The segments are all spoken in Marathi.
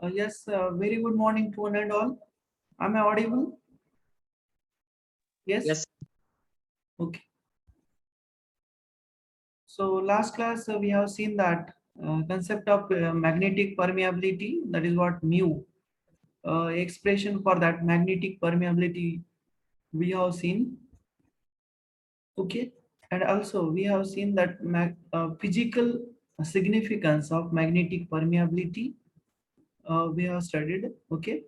Yes, very good morning to one and all. Am I audible? Yes? Yes, Okay. So last class we have seen that concept of magnetic permeability, that is what mu expression for that magnetic permeability we have seen. Okay. And also we have seen that physical significance of magnetic permeability we have studied. Okay.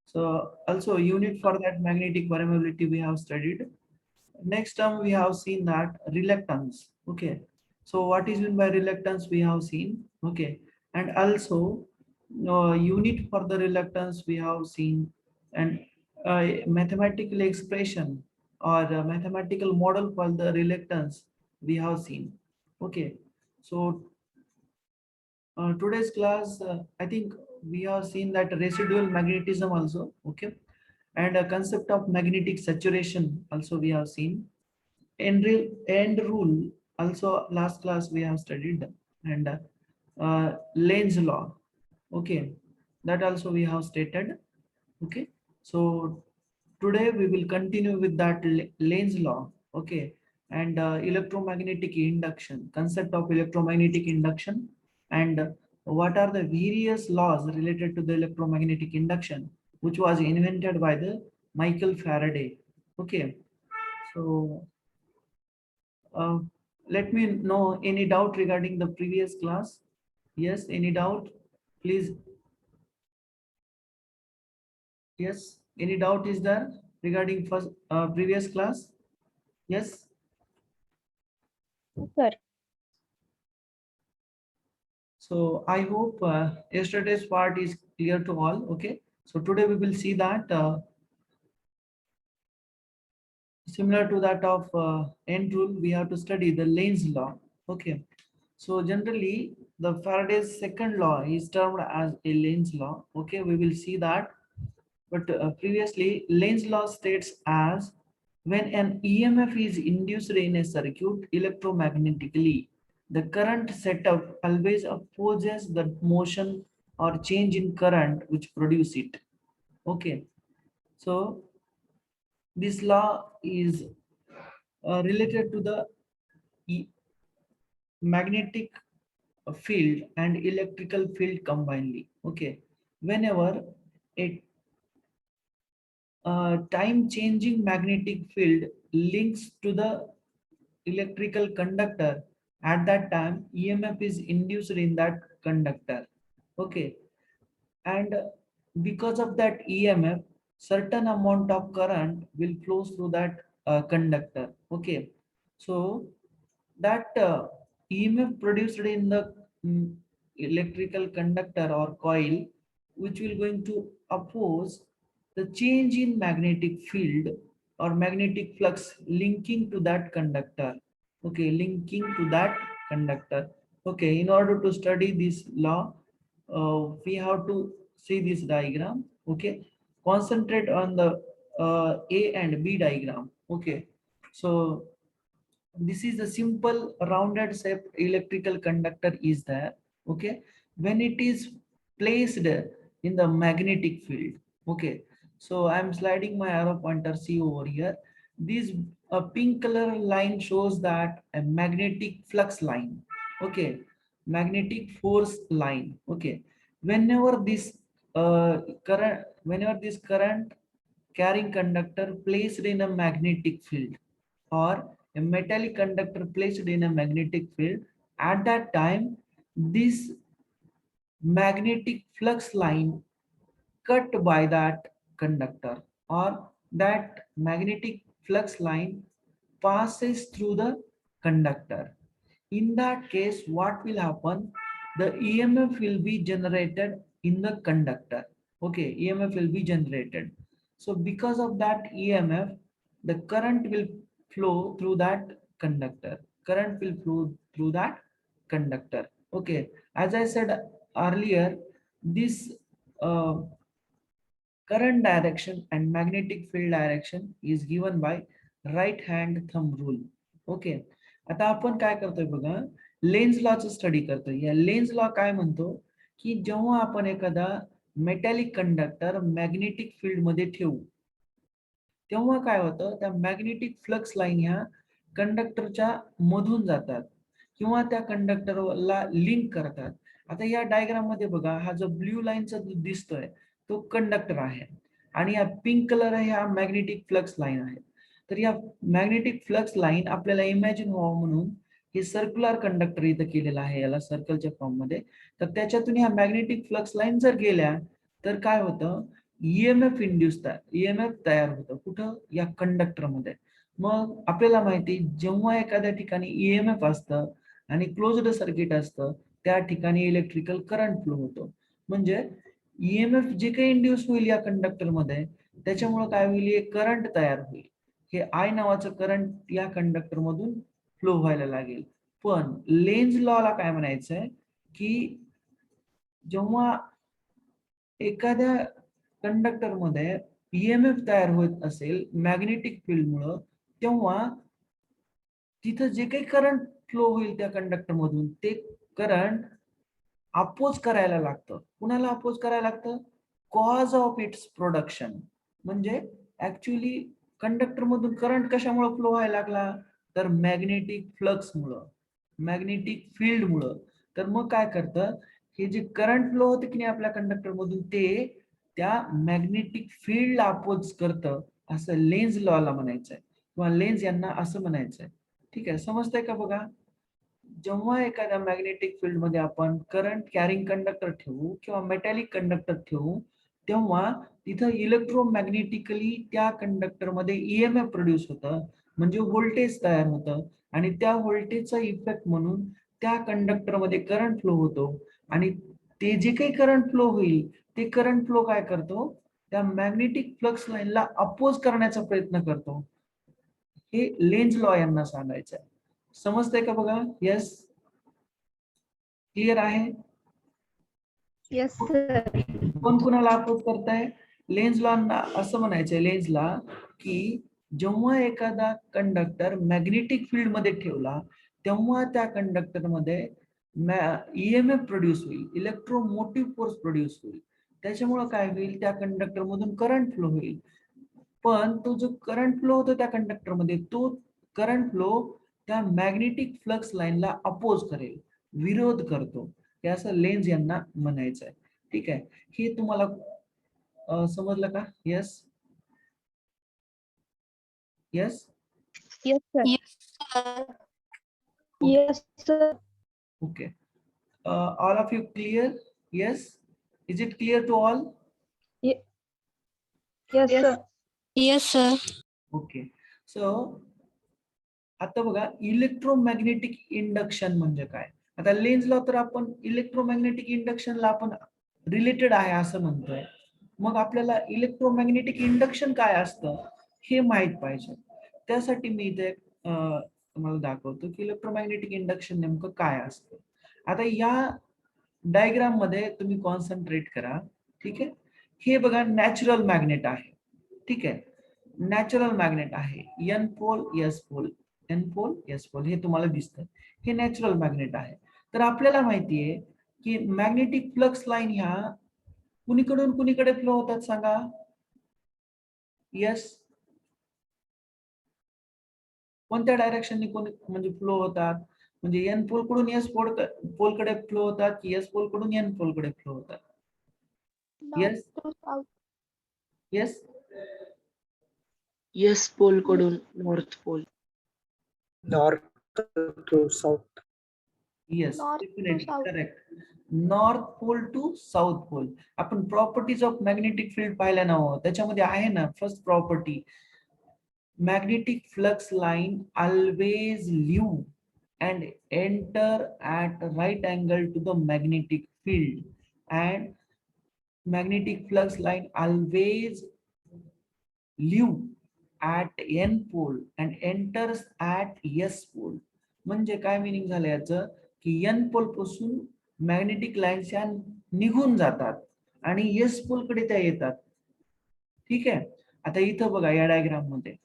So also unit for that magnetic permeability we have studied. Next term we have seen that reluctance. Okay, so what is meant by reluctance we have seen. Okay, and also unit for the reluctance we have seen, and mathematical expression or mathematical model for the reluctance we have seen. Okay, so today's class I think we have seen that residual magnetism also. Okay, and a concept of magnetic saturation also we have seen. End rule also last class we have studied, and Lenz law. Okay, that also we have stated. Okay, so today we will continue with that Lenz law. Okay, and electromagnetic induction, concept of electromagnetic induction, and what are the various laws related to the electromagnetic induction, which was invented by the Michael Faraday. Okay, so uh, let me know any doubt regarding the previous class. Yes, any doubt? Please. Yes, any doubt is there regarding first previous class? Yes. Sir, So I hope yesterday's part is clear to all. Okay. So today we will see that similar to that of end rule, we have to study the Lenz law. Okay. So generally, the Faraday's second law is termed as a Lenz law. Okay, we will see that. But previously, Lenz law states as when an EMF is induced in a circuit electromagnetically, the current setup always opposes the motion or change in current which produce it. Okay, so this law is related to the e- magnetic field and electrical field combinedly. Okay, whenever a time changing magnetic field links to the electrical conductor, at that time EMF is induced in that conductor. Okay, and because of that EMF, certain amount of current will flow through that conductor. Okay, so that EMF produced in the electrical conductor or coil, which will going to oppose the change in magnetic field or magnetic flux linking to that conductor. Okay, linking to that conductor. Okay, in order to study this law, we have to see this diagram. Okay, concentrate on the A and B diagram. Okay, so this is a simple rounded shaped electrical conductor is there. Okay, when it is placed in the magnetic field. Okay, so I'm sliding my arrow pointer C over here. This pink color line shows that a magnetic flux line. Okay, magnetic force line. Okay, whenever this current carrying conductor placed in a magnetic field, or a metallic conductor placed in a magnetic field, at that time this magnetic flux line cut by that conductor, or that magnetic flux line passes through the conductor. In that case, what will happen? The EMF will be generated in the conductor. Okay, EMF will be generated. So because of that EMF, the current will flow through that conductor. Current will flow through that conductor. Okay, as I said earlier, this uh, current direction and magnetic field direction is given by right hand thumb rule. Okay, आता आपण काय करतोय बघा, लेन्स लॉ च स्टडी करतोय. या लेन्स लॉ काय म्हणतो की जेव्हा आपण एखादा मेटॅलिक कंडक्टर मॅग्नेटिक फील्ड मध्ये ठेवू, तेव्हा काय होतं, त्या मॅग्नेटिक फ्लक्स लाईन ह्या कंडक्टरच्या मधून जातात किंवा त्या कंडक्टरला लिंक करतात. आता या डायग्राम मध्ये बघा, हा जो ब्ल्यू लाईनचा दिसतोय तो कंडक्टर आहे आणि या पिंक कलर ह्या मॅग्नेटिक फ्लक्स लाईन आहे. तर या मॅग्नेटिक फ्लक्स लाईन आपल्याला इमॅजिन व्हावं म्हणून हे सर्क्युलर कंडक्टर इथं केलेलं आहे, याला सर्कलच्या फॉर्म मध्ये. तर त्याच्यातून ह्या मॅग्नेटिक फ्लक्स लाईन जर गेल्या तर काय होतं, ईएमएफ ईएमएफ तयार होतं. कुठं? या कंडक्टर मध्ये. मग आपल्याला माहिती, जेव्हा एखाद्या ठिकाणी ईएमएफ असतं आणि क्लोज्ड सर्किट असतं, त्या ठिकाणी इलेक्ट्रिकल करंट फ्लो होतो. म्हणजे ईएमएफ जे काही इंड्यूस होईल या कंडक्टर मध्ये, त्याच्यामुळे काय होईल, एक करंट तयार होईल. हे आय नावाचं करंट या कंडक्टर मधून फ्लो व्हायला लागेल. पण लेन्झ लॉला काय म्हणायचंय, की जेव्हा एखाद्या कंडक्टर मध्ये ईएमएफ तयार होत असेल मॅग्नेटिक फील्ड मुळे, तेव्हा तिथं जे काही करंट फ्लो होईल त्या कंडक्टर मधून, ते करंट अपोज करायला लागतं. कुणाला अपोज करायला लागतं? Cause of its production. म्हणजे ऍक्च्युअली कंडक्टर मधून करंट कशामुळे फ्लो व्हायला लागला, तर मॅग्नेटिक फ्लक्स मुळे, मॅग्नेटिक फील्ड मुळे. तर मग काय करतं, हे जे करंट फ्लो होते की नाही आपल्या कंडक्टर मधून, ते त्या मॅग्नेटिक फील्डला अपोज करतं. असं लेन्झ लॉला म्हणायचंय किंवा लेन्झ यांना असं म्हणायचंय. ठीक आहे, समजतंय का? बघा, जेव्हा एखाद्या मॅग्नेटिक फील्ड मध्ये आपण करंट कॅरिंग कंडक्टर ठेवू किंवा मेटॅलिक कंडक्टर ठेवू, तेव्हा तिथं इलेक्ट्रोमॅग्नेटिकली त्या कंडक्टर मध्ये ईएमएफ प्रोड्यूस होतं, म्हणजे व्होल्टेज तयार होतं. आणि त्या व्होल्टेजचा इफेक्ट म्हणून त्या कंडक्टर मध्ये करंट फ्लो होतो. आणि ते जे काही करंट फ्लो होईल, ते करंट फ्लो काय करतो, त्या मॅग्नेटिक फ्लक्स लाईनला अपोज करण्याचा प्रयत्न करतो. हे लेन्झ लॉ यांना सांगायचं आहे. समजतंय का? बघा, यस, क्लिअर आहे? Yes sir. कोण कुणाला अपोज करताय? लेन्झ लॉ असं म्हणायचंय लेन्झला, की जेव्हा एखादा कंडक्टर मॅग्नेटिक फील्ड मध्ये ठेवला, तेव्हा त्या कंडक्टर मध्ये ईएमएफ प्रोड्यूस होईल, इलेक्ट्रोमोटिव्ह फोर्स प्रोड्यूस होईल. त्याच्यामुळे काय होईल, त्या कंडक्टर मधून करंट फ्लो होईल. पण तो जो करंट फ्लो होतो त्या कंडक्टर मध्ये, तो करंट फ्लो त्या मॅग्नेटिक फ्लक्स लाईनला अपोज करेल, विरोध करतो. हे असं लेन्झ यांना म्हणायचं आहे. ठीक आहे, हे तुम्हाला समजलं का? Yes, yes, yes sir. Yes, sir. Yes sir. okay. All of you clear? Yes, is it clear to all? Yes sir. Yes, sir. Okay, so आता बघा, इलेक्ट्रोमॅग्नेटिक इंडक्शन म्हणजे काय. आता लेन्झ लॉ तर आपण इलेक्ट्रोमॅग्नेटिक इंडक्शनला आपण रिलेटेड आहे असं म्हणतोय. मग आपल्याला इलेक्ट्रोमॅग्नेटिक इंडक्शन काय असतं हे माहित पाहिजे. त्यासाठी मी इथे तुम्हाला दाखवतो की इलेक्ट्रोमॅग्नेटिक इंडक्शन नेमकं काय असतं. आता या डायग्राम मध्ये तुम्ही कॉन्सन्ट्रेट करा. ठीक आहे, हे बघा नॅचरल मॅग्नेट आहे. ठीक आहे, नॅचरल मॅग्नेट आहे, N pole S pole, N pole S pole, हे तुम्हाला दिसतं. हे नॅचरल मॅग्नेट आहे. तर आपल्याला माहितीये की मॅग्नेटिक फ्लक्स लाईन ह्या कुणीकडून कुणीकडे फ्लो होतात सांगा? यस, कोणत्या डायरेक्शनने कोणी म्हणजे फ्लो होतात? म्हणजे एन पोल कडून एस पोल कडे फ्लो होतात की एस पोल कडून एन पोल कडे फ्लो होतात? यस, यस, येस पोल कडून north pole. North to south. Yes, North to definitely south. Correct. North pole to south pole. आपण प्रॉपर्टीज ऑफ मॅग्नेटिक फील्ड पाहिल्या ना, त्याच्यामध्ये आहे ना first property, magnetic flux line always leave and enter at right angle to the magnetic field, and magnetic flux line always leave at n pole and enters at s pole. म्हणजे काय मीनिंग झालं याचं, की n पोल पासून मॅग्नेटिक लाईन्स या निघून जातात आणि s पोल कडे त्या येतात. ठीक आहे, आता इथं बघा या डायग्राम मध्ये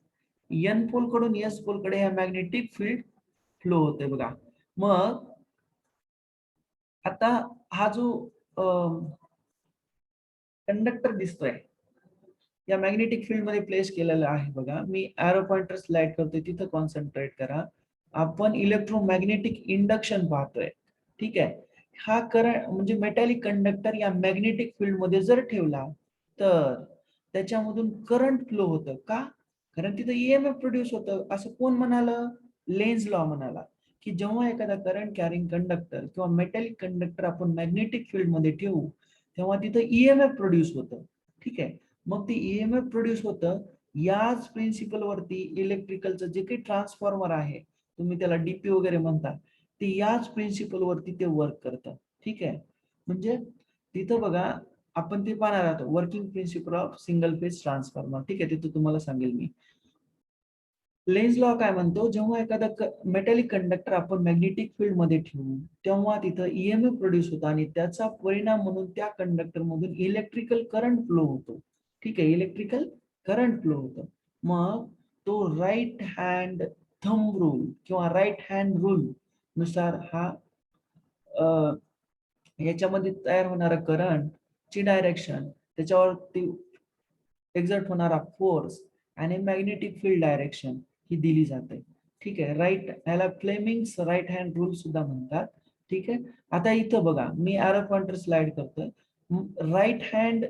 एन पोल कडून एस पोल कडे मॅग्नेटिक फील्ड फ्लो होते बघा. मग आता हा जो कंडक्टर दिसतोय या मॅग्नेटिक फील्ड मध्ये प्लेस केलेला आहे बघा. मी एरो पॉइंटर स्लाइड करतोय, तिथं कॉन्सन्ट्रेट करा. आपण इलेक्ट्रोमॅग्नेटिक इंडक्शन पाहतोय. ठीक आहे. हा करंट म्हणजे मेटॅलिक कंडक्टर या मॅग्नेटिक फील्ड मध्ये जर ठेवला तर त्याच्यामधून करंट फ्लो होतं. का? कारण तिथं ईएमएफ प्रोड्यूस होतं. असं कोण म्हणालं? लेन्झ लॉ म्हणाला की जेव्हा एखादा करंट कॅरिंग कंडक्टर किंवा मेटॅलिक कंडक्टर आपण मॅग्नेटिक फील्ड मध्ये ठेवू तेव्हा तिथं ईएमएफ प्रोड्यूस होतं. ठीक आहे. मग ते ईएमएफ प्रोड्यूस होतं. याच प्रिन्सिपल वरती इलेक्ट्रिकलचं जे काही ट्रान्सफॉर्मर आहे, तुम्ही त्याला डीपी वगैरे म्हणता, ते याच प्रिन्सिपल वरती ते वर्क करतं. ठीक आहे. म्हणजे तिथं बघा आपण ते पाहणार आहोत working principle of single phase transformer. ठीक आहे. तिथं तुम्हाला सांगेल मी. लेन्झ लॉ काय म्हणतो, जेव्हा एखादा मेटॅलिक कंडक्टर आपण मॅग्नेटिक फील्ड मध्ये ठेवू तेव्हा तिथं ईएमएफ प्रोड्यूस होतो आणि त्याचा परिणाम म्हणून त्या कंडक्टर मधून इलेक्ट्रिकल करंट फ्लो होतो. ठीक आहे. इलेक्ट्रिकल करंट फ्लो होतो. मग तो राईट हँड थंब रूल किंवा राईट हँड रूल नुसार हा याच्यामध्ये तयार होणारा करंट ची डायरेक्शन, त्याच्यावरती एक्झर्ट होणारा फोर्स आणि मॅग्नेटिक फील्ड डायरेक्शन ही दिली जाते. ठीक आहे. राईट, याला फ्लेमिंग्स राईट हँड रूल सुद्धा म्हणतात. ठीक आहे. आता इथं बघा मी एरो पॉइंटर स्लाइड करतोय. राईट हँड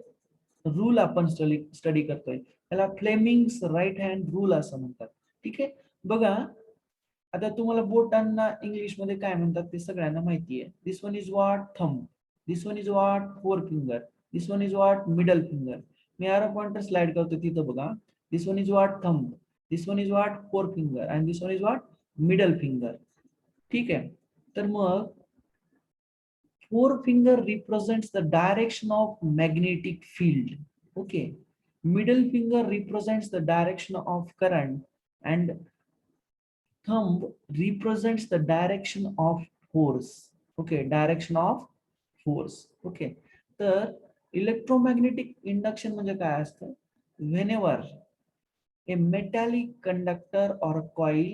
रूल आपण स्टडी करतोय, त्याला फ्लेमिंग्स राईट हँड रूल असं म्हणतात. ठीक आहे. बघा आता तुम्हाला बोटांना इंग्लिश मध्ये काय म्हणतात ते सगळ्यांना माहिती आहे. This one is what? Thumb. This one is what? Forefinger. This one is what? Middle finger. मी एरो पॉइंटर स्लाइड करतो तिथं बघा. This one is what? Thumb. This one is what? Forefinger. And this one is what? Middle finger. ठीक आहे. तर मग forefinger represents the direction of magnetic field. Okay. Middle finger represents the direction of current and thumb represents the direction of force. Okay, direction of force. Okay. तर इलेक्ट्रोमॅग्नेटिक इंडक्शन म्हणजे काय असतं? Whenever a metallic conductor or coil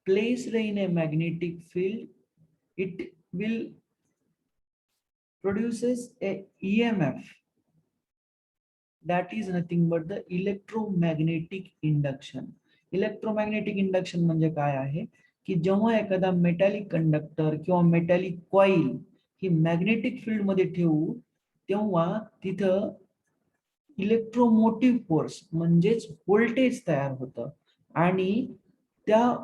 placed in a magnetic field, it will produces a EMF, that is nothing but the electromagnetic induction. Electromagnetic induction म्हणजे काय आहे की जेव्हा एखादा मेटॅलिक कंडक्टर किंवा मेटॅलिक कॉईल ही मॅग्नेटिक फील्ड मध्ये ठेवू तेव्हा तिथं इलेक्ट्रोमोटिव्ह फोर्स म्हणजेच व्होल्टेज तयार होतं आणि त्या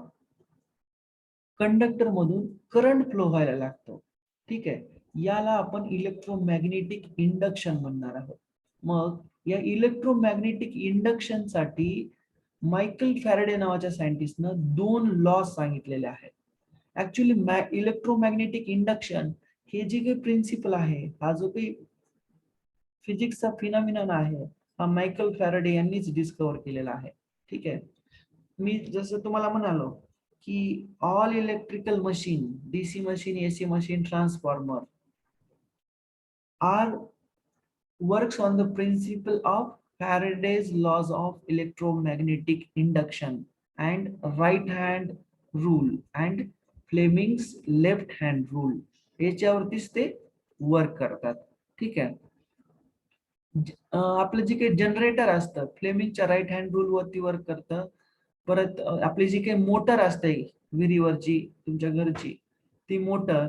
कंडक्टर मधून करंट फ्लो व्हायला लागतो. ठीक आहे. याला आपण इलेक्ट्रोमॅग्नेटिक इंडक्शन म्हणणार आहोत. मग या इलेक्ट्रोमॅग्नेटिक इंडक्शन साठी मायकल फॅरेडे नावाच्या सायंटिस्टनं 2 लॉ सांगितलेले आहेत. ऍक्च्युली इलेक्ट्रोमॅग्नेटिक इंडक्शन हे जे काही प्रिन्सिपल आहे, हा जो काही फिजिक्सचा फिनॉमिनन आहे, हा मायकल फॅरेडे यांनीच डिस्कव्हर केलेला आहे. ठीक आहे. मी जसं तुम्हाला म्हणालो की all electrical machine, DC machine, AC machine, transformer are works on the principle of Faraday's laws of electromagnetic induction and right hand rule and Fleming's left hand rule याच्यावरतीच ते वर्क करतात. ठीक आहे. आपलं जे काही जनरेटर असतं फ्लेमिंगच्या राईट हँड रूल वरती वर्क करतं. परत आपली जी काही मोटर असते विहिरीवरची तुमच्या घरची, ती मोटर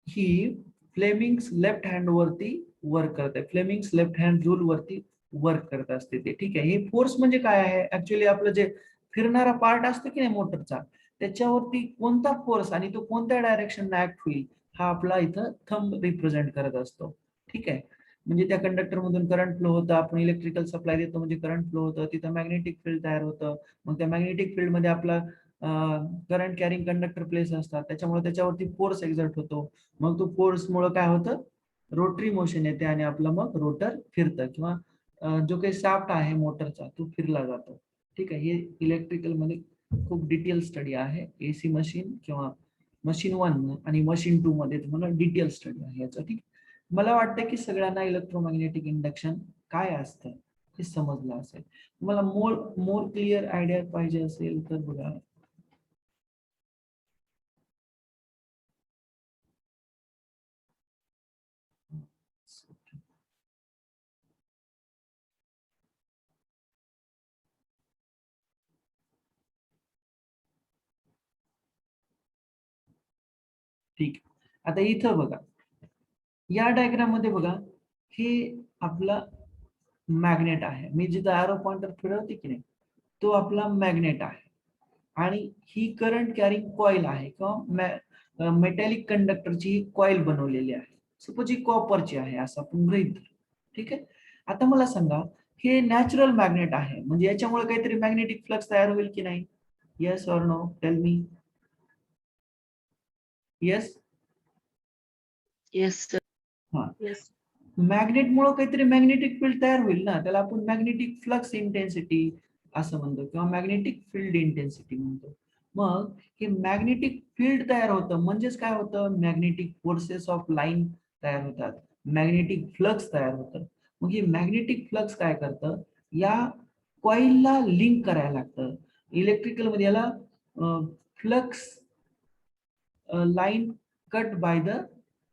ही फ्लेमिंग्स लेफ्ट हँड वरती वर्क करते. फ्लेमिंग्स लेफ्ट हँड रूल वरती वर्क करत असते ते. ठीक आहे. हे फोर्स म्हणजे काय आहे? ऍक्च्युली आपलं जे फिरणारा पार्ट असतो की नाही मोटरचा, त्याच्यावरती कोणता फोर्स आणि तो कोणत्या डायरेक्शन ऍक्ट होईल हा आपला इथं थंब रिप्रेझेंट करत असतो. ठीक आहे. म्हणजे त्या कंडक्टर मधून करंट फ्लो होतं, आपण इलेक्ट्रिकल सप्लाय देतो म्हणजे करंट फ्लो होतं, तिथं मॅग्नेटिक फील्ड तयार होतं. मग त्या मॅग्नेटिक फील्ड मध्ये आपला करंट कॅरिंग कंडक्टर प्लेस असतात, त्याच्यामुळे त्याच्यावरती फोर्स एक्झर्ट होतो. मग तो फोर्स मुळे काय होतं? रोटरी मोशन येते आणि आपलं मग रोटर फिरतं किंवा जो काही शाफ्ट आहे मोटरचा तो फिरला जातो. ठीक आहे. हे इलेक्ट्रिकल मध्ये खूप डिटेल स्टडी आहे. एसी मशीन किंवा मशीन 1 आणि मशीन 2 मध्ये तुम्हाला डिटेल स्टडी आहे याचा. ठीक. मला वाटतं की सगळ्यांना इलेक्ट्रोमॅग्नेटिक इंडक्शन काय असतं हे समजलं असेल. तुम्हाला मोर क्लिअर आयडिया पाहिजे असेल तर बघा ठीक आहे. आता इथं बघा, या डायग्राम मध्ये बघा, हे आपला मॅग्नेट आहे. मी जिथं एरो पॉइंटर फिरवते की नाही, तो आपला मॅग्नेट आहे. आणि ही करंट कॅरिंग कॉईल आहे किंवा मेटॅलिक कंडक्टरची ही कॉईल बनवलेली आहे. सपोज ही कॉपरची आहे असं आपण गृहीत धरू. ठीक आहे. आता मला सांगा, हे नॅचरल मॅग्नेट आहे, म्हणजे याच्यामुळे काहीतरी मॅग्नेटिक फ्लक्स तयार होईल की नाही? Yes or no? Tell me. Yes. Yes, sir. हा, Yes. मॅग्नेटमुळे काहीतरी मॅग्नेटिक फील्ड तयार होईल ना, त्याला आपण मॅग्नेटिक फ्लक्स इंटेन्सिटी असं म्हणतो किंवा मॅग्नेटिक फील्ड इंटेन्सिटी म्हणतो. मग हे मॅग्नेटिक फील्ड तयार होतं म्हणजेच काय होतं? मॅग्नेटिक फोर्सेस ऑफ लाईन तयार होतात, मॅग्नेटिक फ्लक्स तयार होतं. मग हे मॅग्नेटिक फ्लक्स काय करतं? या कॉइलला लिंक करायला लागतं. इलेक्ट्रिकल मध्ये याला flux line cut by the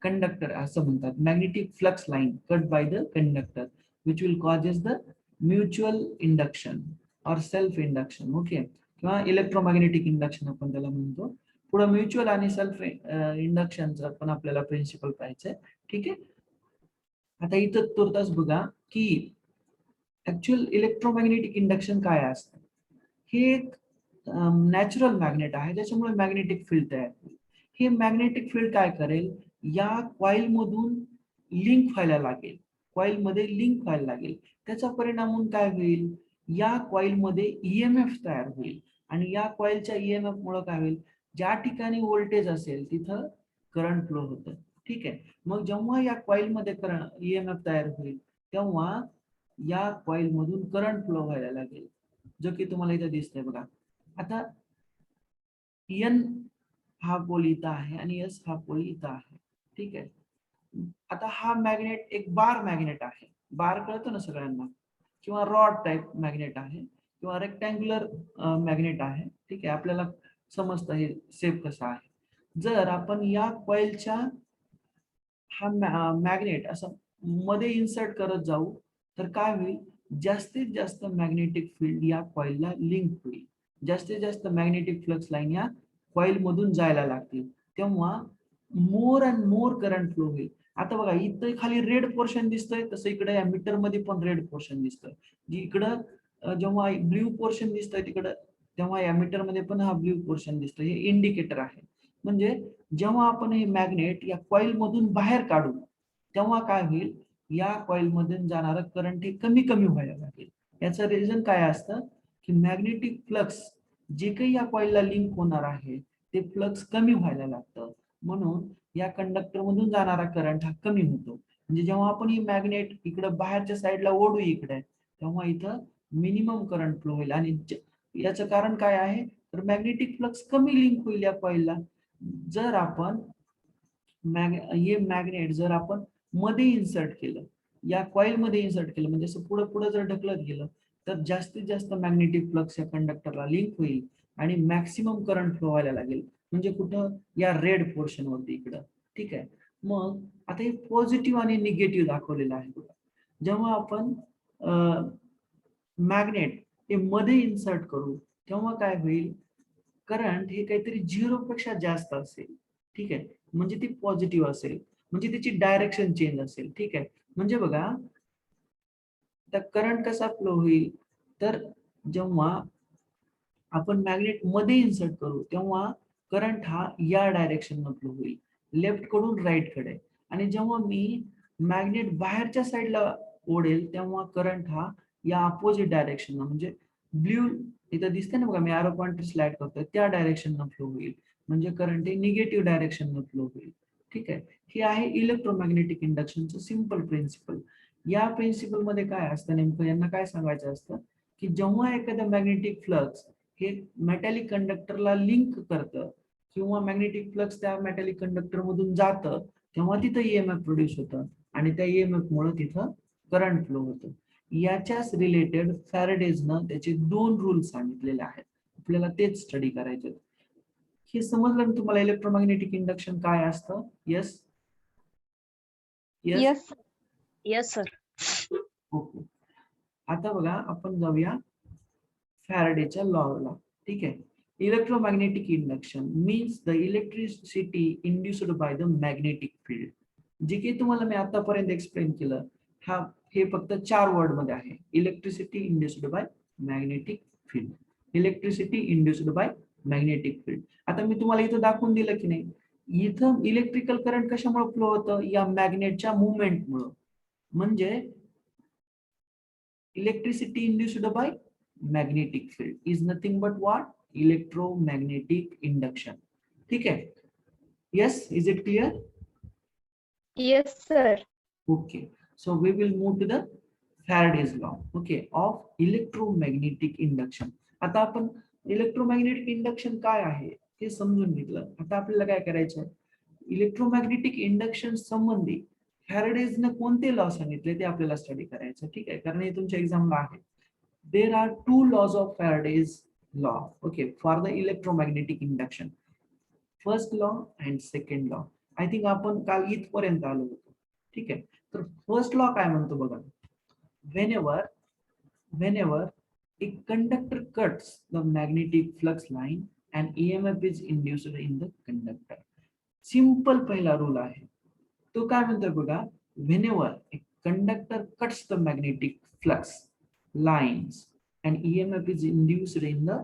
conductor असं म्हणतात. Magnetic flux line cut by the conductor which will causes the mutual induction और सेल्फ इंडक्शन. ओके, किंवा इलेक्ट्रोमॅग्नेटिक इंडक्शन आपण त्याला म्हणतो. पुढे म्युच्युअल आणि सेल्फ इंडक्शनचा पण आपल्याला प्रिन्सिपल पाहायचंय. ठीक आहे. आता इथं तुर्तास बघा की ऍक्च्युअल इलेक्ट्रोमॅग्नेटिक इंडक्शन काय असतं. हे एक नॅचरल मॅग्नेट आहे, त्याच्यामुळे मॅग्नेटिक फील्ड तयार होईल. हे मॅग्नेटिक फील्ड काय करेल? या कॉइल मधून लिंक व्हायला लागेल, कॉइल मध्ये लिंक व्हायला लागेल. त्याचा परिणाम म्हणून काय होईल? या कॉइल मध्ये ईएमएफ तयार होईल. आणि या कॉइलच्या ईएमएफ मुळे काय होईल? ज्या ठिकाणी व्होल्टेज असेल तिथं करंट फ्लो होतं. ठीक आहे. मग जेव्हा या कॉइल मध्ये करंट ईएमएफ तयार होईल, तेव्हा या कॉइल मधून करंट फ्लो व्हायला लागेल, जो की तुम्हाला इथे दिसतंय बघा. आता एन हा पोल इथं आहे आणि एस हा पोल इथं आहे. ठीक आहे. आता हा मॅग्नेट एक बार मॅग्नेट आहे. बार कळतो ना सगळ्यांना, किंवा रॉड टाइप मॅग्नेट आहे किंवा रेक्टँग्युलर मॅग्नेट आहे. ठीक आहे, आपल्याला समजतं हे शेप कसा आहे. जर आपण या कॉइलच्या हा मॅग्नेट असं मध्ये इन्सर्ट करत जाऊ तर काय होईल? जास्तीत जास्त मॅग्नेटिक फील्ड या कॉइलला लिंक होईल, जास्तीत जास्त मॅग्नेटिक फ्लक्स लाईन या कॉइल मधून जायला लागतील, तेव्हा more and more current flow होईल. आता बघा, इथं खाली रेड पोर्शन दिसतंय, तसं इकडे या मीटर मध्ये पण रेड पोर्शन दिसतंय. इकडं जेव्हा ब्ल्यू पोर्शन दिसतंय तिकडं, तेव्हा या मीटर मध्ये पण हा ब्ल्यू पोर्शन दिसतोय. हे इंडिकेटर आहे. म्हणजे जेव्हा आपण हे मॅग्नेट या कॉइल मधून बाहेर काढू तेव्हा काय होईल? या कॉइल मधून जाणारं करंट हे कमी कमी व्हायला लागेल. याचं रिझन काय असतं की मॅग्नेटिक फ्लक्स जे काही या कॉइलला लिंक होणार आहे ते फ्लक्स कमी व्हायला लागतं, म्हणून या कंडक्टर मधून जाणारा करंट हा कमी होतो. म्हणजे जेव्हा आपण ही मॅग्नेट इकडे बाहेरच्या साईडला ओढू इकडे, तेव्हा इथं मिनिमम करंट फ्लो होईल. आणि याचं कारण काय आहे? तर मॅग्नेटिक फ्लक्स कमी लिंक होईल या कॉइलला. जर आपण हे मॅग्नेट जर आपण मध्ये इन्सर्ट केलं, या कॉइल मध्ये इन्सर्ट केलं, म्हणजे असं पुढे पुढे जर ढकलत गेलं तर जास्तीत जास्त मॅग्नेटिक फ्लक्स या कंडक्टरला लिंक होईल आणि मॅक्सिमम करंट फ्लो व्हायला लागेल. म्हणजे कुठं? या रेड पोर्शन वरती इकडं. ठीक आहे. मग आता हे पॉझिटिव्ह आणि निगेटिव्ह दाखवलेलं आहे बघा. जेव्हा आपण मॅग्नेट हे मध्ये इन्सर्ट करू तेव्हा काय होईल? करंट हे काहीतरी 0 पेक्षा जास्त असेल. ठीक आहे, म्हणजे ती पॉझिटिव्ह असेल, म्हणजे त्याची डायरेक्शन चेंज असेल. ठीक आहे. म्हणजे बघा, करंट कसा फ्लो होईल? तर जेव्हा आपण मॅग्नेट मध्ये इन्सर्ट करू तेव्हा करंट हा या डायरेक्शन फ्लो होईल, लेफ्ट कडून राईट कडे. आणि जेव्हा मी मॅग्नेट बाहेरच्या साईडला ओढेल तेव्हा करंट हा या अपोजिट डायरेक्शन, म्हणजे ब्ल्यू इथं दिसते ना बघा, मी एरो पॉइंटर स्लाइड करतोय त्या डायरेक्शन फ्लो होईल. म्हणजे करंट हे निगेटिव्ह डायरेक्शन फ्लो होईल. ठीक आहे. हे आहे इलेक्ट्रोमॅग्नेटिक इंडक्शनचं सिंपल प्रिन्सिपल. या प्रिन्सिपल मध्ये काय असतं नेमकं? यांना काय सांगायचं असतं की जेव्हा एखादं मॅग्नेटिक फ्लक्स हे मेटॅलिक कंडक्टरला लिंक करतं किंवा मॅग्नेटिक फ्लक्स त्या मेटॅलिक कंडक्टर मधून जातं, तेव्हा तिथं ईएमएफ प्रोड्यूस होतं आणि त्या ईएमएफ मुळे तिथं करंट फ्लो होतं. याच्याच रिलेटेड फॅरेडेजनं त्याचे 2 रूल सांगितलेले आहेत. आपल्याला तेच स्टडी करायचे. हे समजलं ना तुम्हाला इलेक्ट्रोमॅग्नेटिक इंडक्शन काय असतं? Yes. Yes. Yes, sir. Okay. आता बघा, आपण जाऊया फॅरेडेच्या लॉला. ठीक आहे. Electromagnetic induction means the electricity induced by the magnetic field. जे काही तुम्हाला मी आतापर्यंत एक्सप्लेन केलं, हे फक्त 4 वर्ड मध्ये आहे. Electricity induced by magnetic field. Electricity induced by magnetic field. आता मी तुम्हाला इथं दाखवून दिलं की नाही, इथं इलेक्ट्रिकल करंट कशामुळे फ्लो होतं? या मॅग्नेटच्या मुवमेंटमुळे. म्हणजे electricity induced by magnetic field is nothing but what? Electromagnetic induction. ठीक आहे. Yes, is it clear? Yes, sir. Okay, so we will move to the Faraday's law, okay, of electromagnetic induction. आता आपण इलेक्ट्रोमॅग्नेटिक इंडक्शन काय आहे हे समजून घेतलं. आता आपल्याला काय करायचं? इलेक्ट्रोमॅग्नेटिक इंडक्शन संबंधी फॅराडेजने कोणते लॉ सांगितले ते आपल्याला स्टडी करायचं. ठीक आहे, कारण हे तुमच्या एक्झामला आहे. There are 2 laws of Faraday's law, okay, for the electromagnetic induction. First law and second law. I think आपण काल इथपर्यंत आलो होतो. ठीक आहे, तर फर्स्ट लॉ काय म्हणतो बघा. whenever a conductor cuts the magnetic flux line and EMF is induced in the conductor. Simple पहिला रूल आहे. तो काय म्हणतोय बघा. whenever a conductor cuts the magnetic flux lines and EMF is induced in the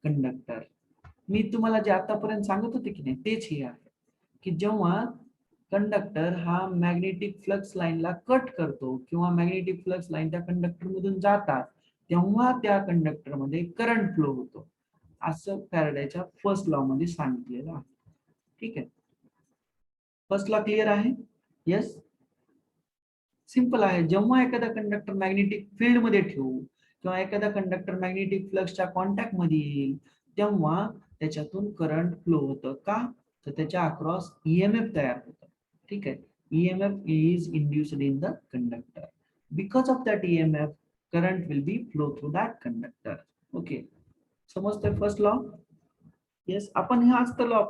conductor. मी तुम्हाला जे आतापर्यंत सांगत होते की नाही तेच हे आहे की जेव्हा कंडक्टर हा मॅग्नेटिक फ्लक्स लाईनला कट करतो किंवा मॅग्नेटिक फ्लक्स लाईन त्या कंडक्टर मधून जातात तेव्हा त्या कंडक्टर मध्ये करंट फ्लो होतो, असं फॅराडेच्या फर्स्ट लॉ मध्ये सांगितलेलं आहे. ठीक आहे, फर्स्ट लॉ क्लिअर आहे? येस, सिंपल आहे. जेव्हा एखादा कंडक्टर मॅग्नेटिक फील्ड मध्ये ठेवू किंवा एखादा कंडक्टर मॅग्नेटिक फ्लक्सच्या कॉन्टॅक्ट मध्ये येईल तेव्हा त्याच्यातून करंट फ्लो होतं. का? तर त्याच्या अक्रॉस ईएमएफ तयार होतं. ठीक आहे, EMF is induced in the conductor. Because of that EMF current will be flow through that conductor. Okay, समजतंय फर्स्ट लॉ? येस, आपण हाच तर लॉ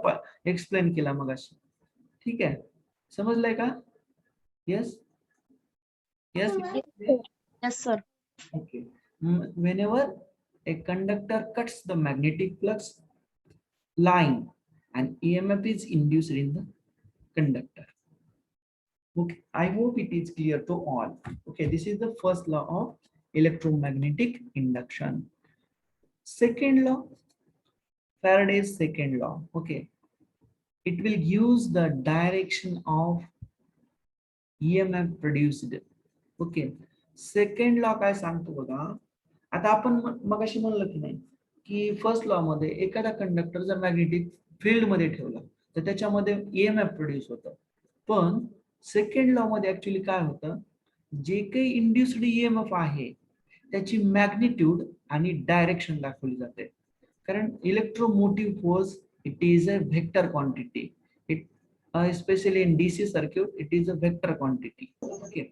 एक्सप्लेन केला मगाशी. ठीक आहे, समजलंय का? Yes, yes, Yes, sir. okay. Whenever a conductor cuts the magnetic flux line and EMF is induced in the conductor. Okay, I hope it is clear to all. Okay, this is the first law of electromagnetic induction. Second law, Faraday's second law. Okay, it will use the direction of EMF produced. Okay, second law काय सांगतो बघा. आता आपण मगाशी म्हणलं की नाही की फर्स्ट लॉ मध्ये एखादा कंडक्टर जर मॅग्नेटिक फील्ड मध्ये ठेवला तर त्याच्यामध्ये ईएमएफ प्रोड्यूस होतं. पण सेकंड लॉ मध्ये ऍक्च्युली काय होतं, जे काही इंड्युस्ड ईएमएफ आहे त्याची मॅग्निट्यूड आणि डायरेक्शन दाखवली जाते. कारण electromotive force it is a vector quantity. It especially in DC circuit it is a vector quantity. Okay,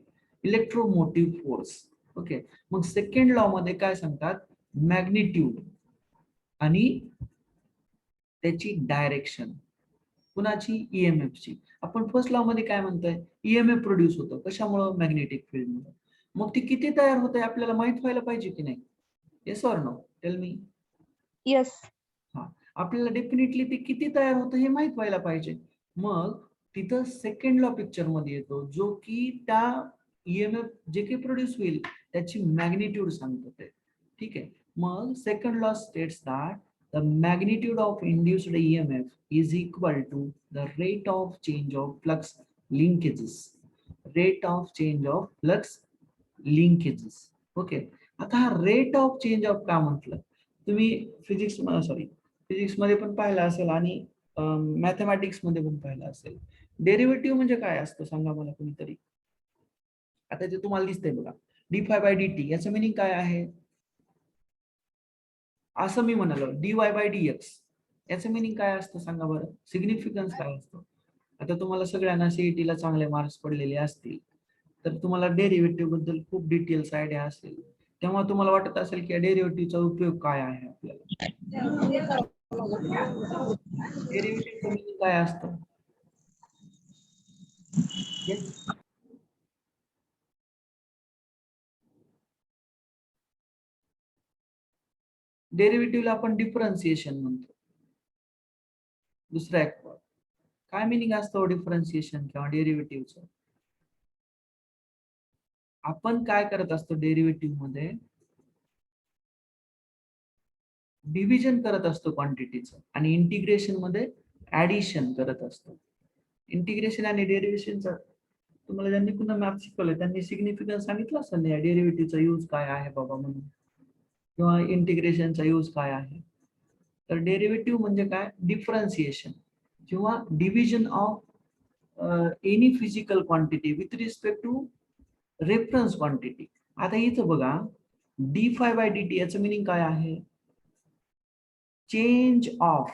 electromotive force. Okay, मग सेकंड लॉ मध्ये काय सांगतात, मॅग्निट्यूड आणि त्याची डायरेक्शन कुणाची, ईएमएफ ची. आपण फर्स्ट लॉ मध्ये काय म्हणतोय, ईएमएफ प्रोड्यूस होतं कशामुळे, मॅग्नेटिक फील्ड मुळे. मग ती किती तयार होते आपल्याला माहित व्हायला पाहिजे की नाही. Yes or no, tell me. Yes. हा, आपल्याला डेफिनेटली ते किती तयार होतं हे माहित व्हायला पाहिजे. मग तिथं सेकंड लॉ पिक्चर मध्ये येतो जो की त्या ईएमएफ जे काही प्रोड्यूस होईल त्याची मॅग्निट्यूड सांगतो ते. ठीक आहे, मग second law states that the magnitude of induced EMF is equal to the rate of change of flux linkages. Rate of change of flux linkages. Okay, आता हा रेट ऑफ चेंज ऑफ का म्हटलं, तुम्ही फिजिक्स मध्ये पण पाहिलं असेल आणि मॅथमॅटिक्स मध्ये पण पाहिलं असेल. डेरिव्हेटिव्ह म्हणजे काय असतं सांगा मला कोणीतरी. आता जे तुम्हाला दिसतंय बघा, d∅dt, याचं मिनिंग काय आहे, असं मी म्हणालो dy/dx, याचं मिनिंग काय असतं सांगा बरं, सिग्निफिकन्स काय असतं. आता तुम्हाला सगळ्यांना सीईटी ला चांगले मार्क्स पडलेले असतील तर तुम्हाला डेरिव्हेटिव्ह बद्दल खूप डिटेल्स आयडिया असेल. तेव्हा तुम्हाला वाटत असेल की डेरिव्हेटिव्हचा उपयोग काय आहे आपल्याला. डेरिव्हेटिव्हचं मिनिंग काय असतं. डेरिव्हेटिव्हला आपण डिफरन्सिएशन म्हणतो. दुसरा एक काय मिनिंग असतो डिफरन्सिएशन किंवा डेरिव्हेटिव्हचं? आपण काय करत असतो डेरिव्हेटिव्ह मध्ये? डिव्हिजन करत असतो क्वांटिटीचं आणि इंटिग्रेशन मध्ये ऍडिशन करत असतो. इंटिग्रेशन आणि डेरिव्हेशनचं तुम्हाला ज्यांनी पुन्हा मॅथ शिकवलं त्यांनी सिग्निफिकन्स सांगितलं असेल ना डेरिव्हेटिव्हचा यूज काय आहे बाबा म्हणून, किंवा इंटिग्रेशनचा यूज काय आहे. तर डेरिव्हेटिव्ह म्हणजे काय? डिफरन्सिएशन किंवा division of any physical quantity with respect to reference quantity. आता इथं बघा d∅dt याचं मिनिंग काय आहे? Change of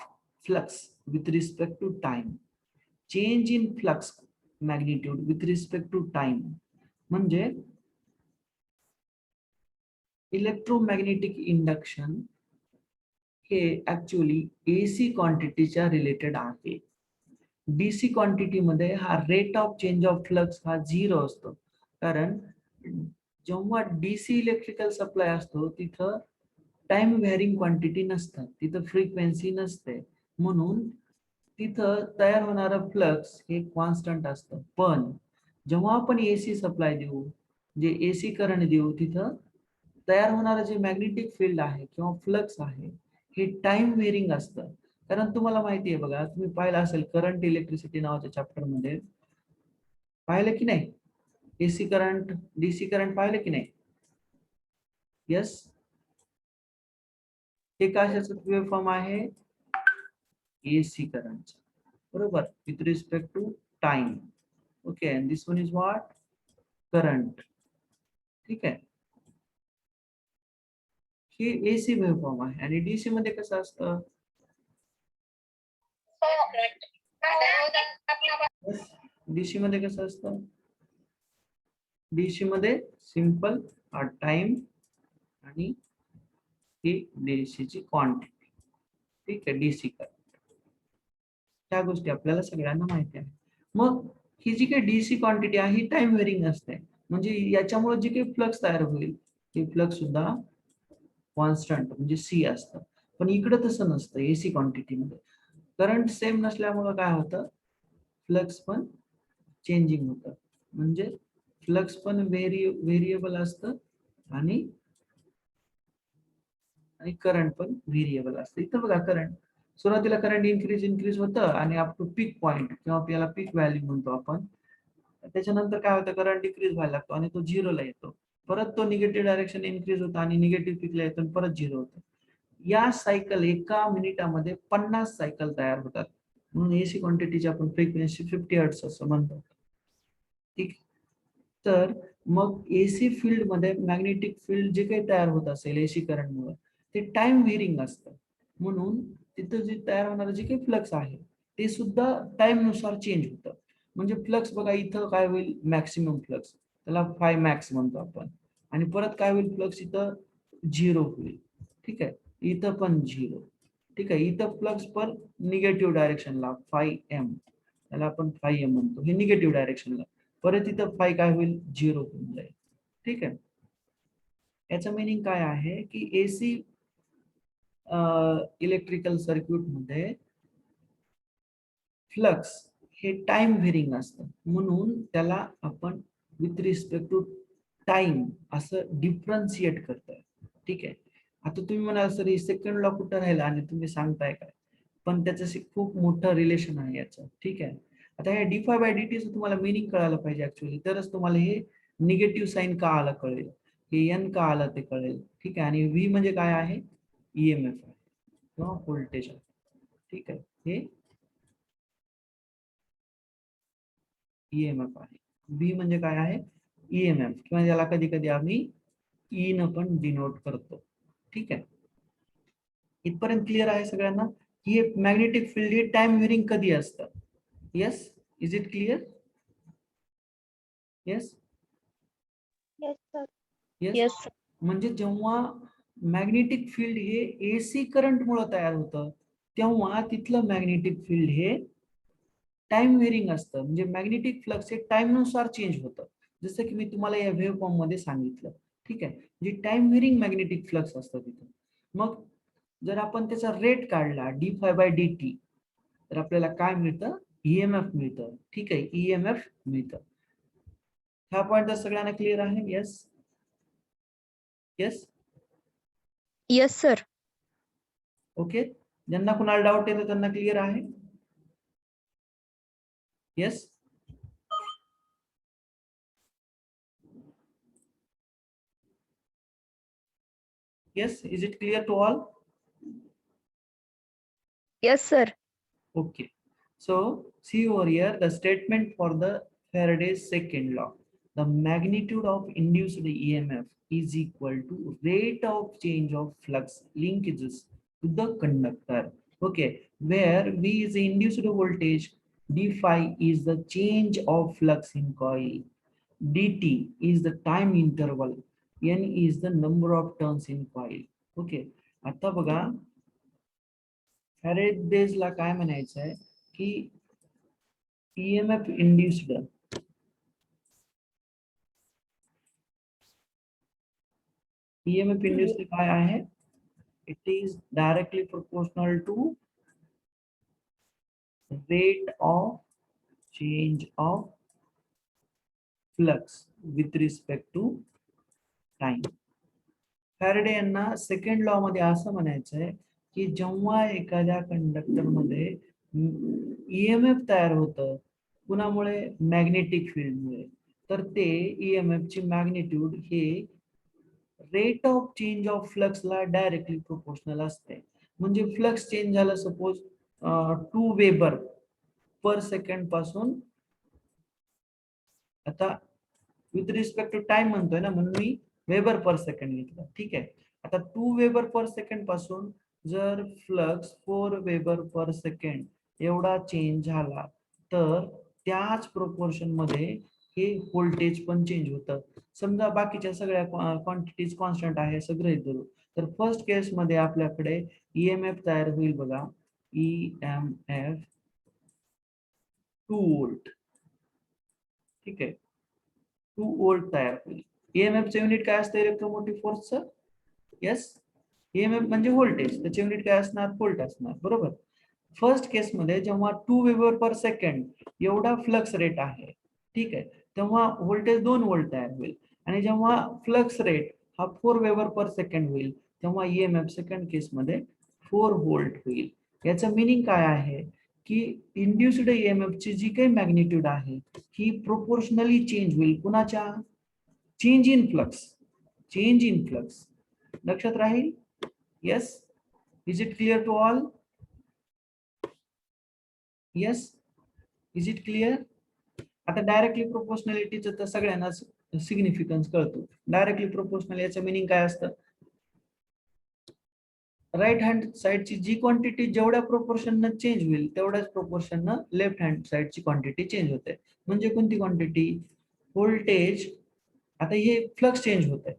flux with respect to time. Change in flux magnitude with respect to time. म्हणजे इलेक्ट्रोमॅग्नेटिक इंडक्शन हे ऍक्च्युअली एसी क्वांटिटीच्या रिलेटेड आहे. डीसी क्वांटिटी मध्ये हा rate of change of flux हा 0 असतो. कारण जेव्हा डीसी इलेक्ट्रिकल सप्लाय असतो तिथं टाइम व्हेरिंग क्वांटिटी नसतात, तिथं फ्रिक्वेन्सी नसते, म्हणून तिथं तयार होणारं फ्लक्स हे कॉन्स्टंट असतं. पण जेव्हा आपण एसी सप्लाय देऊ, जे एसी करंट देऊ, तिथं तयार होणारं जे मॅग्नेटिक फील्ड आहे किंवा फ्लक्स आहे हे टाइम व्हेरिंग असतं. कारण तुम्हाला माहिती आहे बघा, तुम्ही पाहिलं असेल करंट इलेक्ट्रिसिटी नावाच्या चॅप्टर मध्ये, पाहिलं की नाही? एसी करंट डीसी करंट पाहिलं की नाही? यस. हे कशाचं वेव्ह फॉर्म आहे? एसी करंट, बरोबर, with respect to time. Okay, and this one is what? Current. ठीक आहे, हे एसी वेव्ह फॉर्म आहे. आणि डीसी मध्ये कसं असतं? डीसी मध्ये कसं असतं? डीसी मध्ये सिंपल टाइम आणि ही डीसीची क्वांटिटी. ठीक आहे, डीसी करंट. त्या गोष्टी आपल्याला सगळ्यांना माहिती आहे. मग ही जी काही डीसी क्वांटिटी आहे ही टाइम व्हेरिंग असते. म्हणजे याच्यामुळे जे काही फ्लक्स तयार होईल ते फ्लक्स सुद्धा कॉन्स्टंट म्हणजे सी असतं. पण इकडे तसं नसतं. एसी क्वांटिटी मध्ये करंट सेम नसल्यामुळे काय होतं? फ्लक्स पण चेंजिंग होतं. म्हणजे फ्लक्स पण व्हेरिएबल असतं आणि करंट पण व्हेरिएबल असतं. इथं बघा करंट सुरुवातीला करंट इन्क्रीज होतं आणि अप टू पीक पॉइंट किंवा त्याला पीक व्हॅल्यू म्हणतो आपण. त्याच्यानंतर काय होतं? करंट डिक्रीज व्हायला लागतो आणि तो 0 ला येतो. परत तो निगेटिव्ह डायरेक्शन इन्क्रीज होतो आणि निगेटिव्ह पीकला येतो आणि परत 0 होतो. या सायकल एका मिनिटामध्ये 50 सायकल तयार होतात. म्हणून एसी क्वांटिटीची आपण फ्रिक्वेन्सी 50 हर्ट्झ असं म्हणतो. ठीक. तर मग एसी फील्ड मध्ये मॅग्नेटिक फील्ड जे काही तयार होत असेल एसी करंटमुळे ते टाइम व्हेरिंग असतं. म्हणून तिथं जे तयार होणारं जे काही फ्लक्स आहे ते सुद्धा टाइम नुसार चेंज होतं. म्हणजे फ्लक्स बघा इथं काय होईल? मॅक्सिमम फ्लक्स, त्याला फाय मॅक्स म्हणतो आपण. आणि परत काय होईल? फ्लक्स इथं 0 होईल. ठीक आहे, इथं पण 0. ठीक आहे, इथं फ्लक्स पण निगेटिव्ह डायरेक्शनला 5m, त्याला आपण 5m म्हणतो, हे निगेटिव्ह डायरेक्शनला. परत इथं फाय काय होईल? 0 होऊन जाईल. ठीक आहे, याचं मिनिंग काय आहे की एसी इलेक्ट्रिकल सर्किट मध्ये फ्लक्स हे टाइम व्हेरिंग असतं. म्हणून त्याला आपण विथ रिस्पेक्ट टू टाइम असं डिफरन्शिएट करतोय. ठीक आहे, आता तुम्ही म्हणाल सर ही सेकंड लॉ कुठं राहिला आणि तुम्ही सांगताय काय? पण त्याच्याशी खूप मोठं रिलेशन आहे याचं. ठीक आहे, आता हे d∅dt चं तुम्हाला मिनिंग कळायला पाहिजे ऍक्च्युअली, तरच तुम्हाला हे निगेटिव्ह साइन का आलं कळेल, हे n का आलं ते कळेल. ठीक आहे, आणि v म्हणजे काय आहे? ईएमएफ आहे किंवा व्होल्टेज आहे. ठीक आहे, हे ईएमएफ आहे. v म्हणजे काय आहे? ईएमएफ, किंवा याला कधी कधी आम्ही ई न पण डिनोट करतो. ठीक आहे, इथपर्यंत क्लिअर आहे सगळ्यांना की हे मॅग्नेटिक फील्ड हे टाइम व्हेरिंग कधी असतं? Yes, is it clear? Yes Yes, sir. Yes. Yes, sir. म्हणजे जेव्हा मॅग्नेटिक फील्ड हे एसी करंट मुळे तयार होतं तेव्हा तिथलं मॅग्नेटिक फील्ड हे टाइम व्हेरिंग असतं. म्हणजे मॅग्नेटिक फ्लक्स हे टाइम नुसार चेंज होतं, जसं की मी तुम्हाला या वेव्ह फॉर्म मध्ये सांगितलं. ठीक आहे, म्हणजे टाइम व्हेरिंग मॅग्नेटिक फ्लक्स असतं तिथं. मग जर आपण त्याचा रेट काढला d∅dt, तर आपल्याला काय मिळतं? ईएमएफ मिळतं. ठीक आहे, ईएमएफ मिळतं. हा पॉइंट तर सगळ्यांना क्लिअर आहे? Yes yes Yes, sir. Okay. ज्यांना कुणाला डाऊट येतो त्यांना क्लिअर आहे? Yes yes is it clear to all? Yes, sir. Okay, so see over here the statement for the Faraday's second law. The magnitude of induced EMF is equal to rate of change of flux linkages to the conductor. Okay, where V is the induced voltage, d phi is the change of flux in coil, dt is the time interval, n is the number of turns in coil. Okay, आता बघा फॅरेडेज ला काय म्हणायचं आहे की ईएमएफ इंड्युस्ड काय आहे? It is directly proportional to rate of change of flux with respect to time. Faraday यांना सेकंड लॉ मध्ये असं म्हणायचं आहे की जेव्हा एखाद्या कंडक्टर मध्ये ईएमएफ तयार होतं कुणामुळे? मॅग्नेटिक फील्डमुळे, तर ते ईएमएफ ची मॅग्निट्यूड हे rate of change of flux ला डायरेक्टली प्रोपोर्शनल असते. म्हणजे फ्लक्स चेंज झालं सपोज 2 वेबर पर सेकंड पासून, आता विथ रिस्पेक्ट टू टाइम म्हणतोय ना म्हणून मी वेबर पर सेकंड घेतलं. ठीक आहे, आता 2 वेबर पर सेकंड पासून जर फ्लक्स 4 वेबर पर सेकंड एवढा चेंज झाला तर त्याच प्रोपोर्शन मध्ये हे व्होल्टेज पण चेंज होतं. समजा बाकीच्या सगळ्या क्वांटिटीज कॉन्स्टंट आहे सगळे धरू, तर फर्स्ट केस मध्ये आपल्याकडे ईएमएफ तयार होईल बघा, ईएमएफ 2 वोल्ट. ठीक आहे, 2 वोल्ट तयार होईल. ईएमएफ चे युनिट काय असतं इलेक्ट्रोमोटिव्ह फोर्सचं? येस, ईएमएफ म्हणजे व्होल्टेज, त्याचे युनिट काय असणार? व्होल्ट असणार, बरोबर. फर्स्ट केस मध्ये जेव्हा 2 वेबर पर सेकंड एवढा फ्लक्स रेट आहे, ठीक आहे, तेव्हा व्होल्टेज 2 वोल्ट तयार होईल. आणि जेव्हा फ्लक्स रेट हा 4 वेबर पर सेकंड होईल तेव्हा ईएमएफ सेकंड केस मध्ये 4 वोल्ट होईल. याचं मिनिंग काय आहे की इंड्युस्ड ईएमएफ ची जी काही मॅग्निट्यूड आहे ही प्रोपोर्शनली चेंज होईल. कुणाच्या? Change in flux. Change in flux लक्षात राहील? Yes, is it clear to all? Yes, is it clear? आता डायरेक्टली प्रोपोर्शनॅलिटीचं तर सगळ्यांनाच सिग्निफिकन्स कळतो. डायरेक्टली प्रोपोर्शनल याचं मिनिंग काय असतं? राईट हँड साइडची जी क्वांटिटी जेवढ्या प्रोपोर्शननं चेंज होईल तेवढ्याच प्रोपोर्शननं लेफ्ट हँड साइडची क्वांटिटी चेंज होते. म्हणजे कोणती क्वांटिटी? व्होल्टेज. आता हे फ्लक्स चेंज होत आहे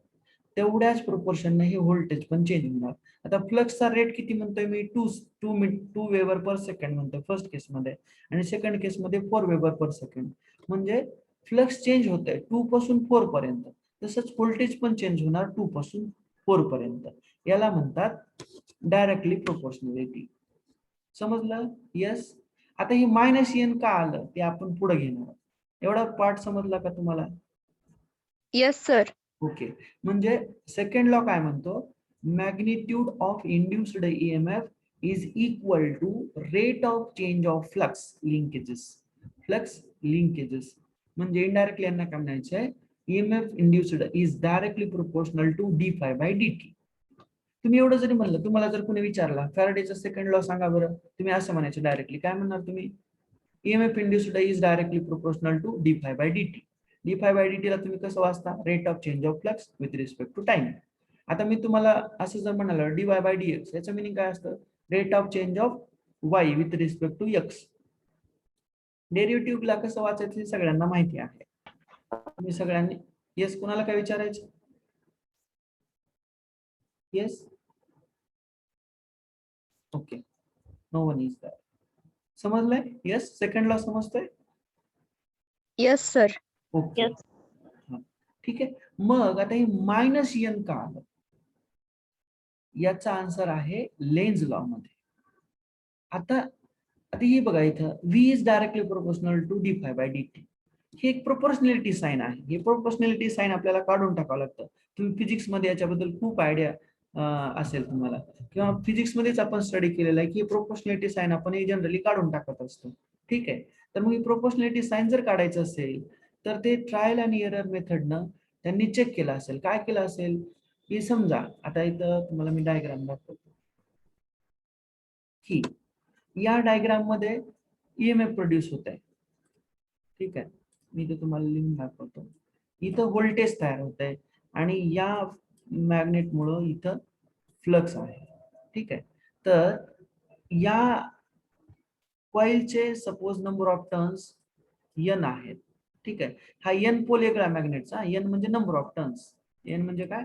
तेवढ्याच प्रोपोर्शननं हे व्होल्टेज पण चेंज होणार. आता फ्लक्सचा रेट किती म्हणतोय मी? 2 वेबर पर सेकंड म्हणतोय फर्स्ट केस मध्ये, आणि सेकंड केस मध्ये 4 वेबर पर सेकंड. म्हणजे फ्लक्स चेंज होत आहे 2 पासून 4 पर्यंत, तसंच व्होल्टेज पण चेंज होणार 2 पासून 4 पर्यंत. याला म्हणतात डायरेक्टली प्रोपोर्शनॅलिटी. समजलं? येस. आता ही मायनस एन का आलं ते आपण पुढे घेणार. एवढा पार्ट समजला का तुम्हाला? Yes, sir. ओके, म्हणजे सेकंड लॉ काय म्हणतो? Magnitude of induced EMF is equal to rate of change of flux linkages. Flux linkages म्हणजे इनडायरेक्टली यांना काय म्हणायचं आहे? EMF induced is directly proportional to d∅dt. तुम्ही एवढं जरी म्हणलं, तुम्हाला जर कोणी विचारला फॅराडेचा सेकंड लॉ सांगा बरं, तुम्ही असं म्हणायचं डायरेक्टली. काय म्हणणार तुम्ही? EMF induced is directly proportional to d∅dt. d∅dt ला तुम्ही कसं वाचता? Rate of change of flux with respect to time. आता मी तुम्हाला असं जर म्हणालं dy/dx, याचं मिनिंग काय असतं? Rate of change of y with respect to x. डेरिव्हेटिव्हला कसं वाचायचं हे सगळ्यांना माहिती आहे. तुम्ही सगळ्यांनी येस, कुणाला काय विचारायचं? Yes, okay, no one is that. समजलंय? येस, सेकंड लॉ समजतोय? Yes, sir. Okay, Yes. ठीक आहे. मग आता हे मायनस एन का आलं? याचा आन्सर आहे लेन्झ लॉ मध्ये. आता आता हे बघा इथं V is directly proportional to dy by dt. ही एक प्रोपोर्शनॅलिटी साइन आहे. हे प्रोपोर्शनॅलिटी साइन आपल्याला काढून टाकावं लागतं. तुम्ही फिजिक्स मध्ये याच्याबद्दल खूप आयडिया असेल तुम्हाला, किंवा फिजिक्स मध्येच आपण स्टडी केलेला आहे की प्रोपोर्शनॅलिटी साइन आपण हे जनरली काढून टाकत असतो. ठीक आहे. तर मग ही प्रोपोर्शनॅलिटी साइन जर काढायचं असेल तर ते ट्रायल आणि एरर मेथडनं त्यांनी चेक केलं असेल. काय केलं असेल की समजा आता इथं तुम्हाला मी डायग्राम दाखवतो की या डायग्राम मध्ये ईएमएफ प्रोड्यूस होत आहे. ठीक आहे. मी इथे तुम्हाला लिहून दाखवतो. इथं व्होल्टेज तयार होत आहे आणि या मॅग्नेटमुळं इथं फ्लक्स आहे. ठीक आहे. तर या कॉइलचे suppose number of turns n आहेत. ठीक आहे. हा n पोल वेगळा मॅग्नेटचा. n म्हणजे नंबर ऑफ टर्न्स. n म्हणजे काय?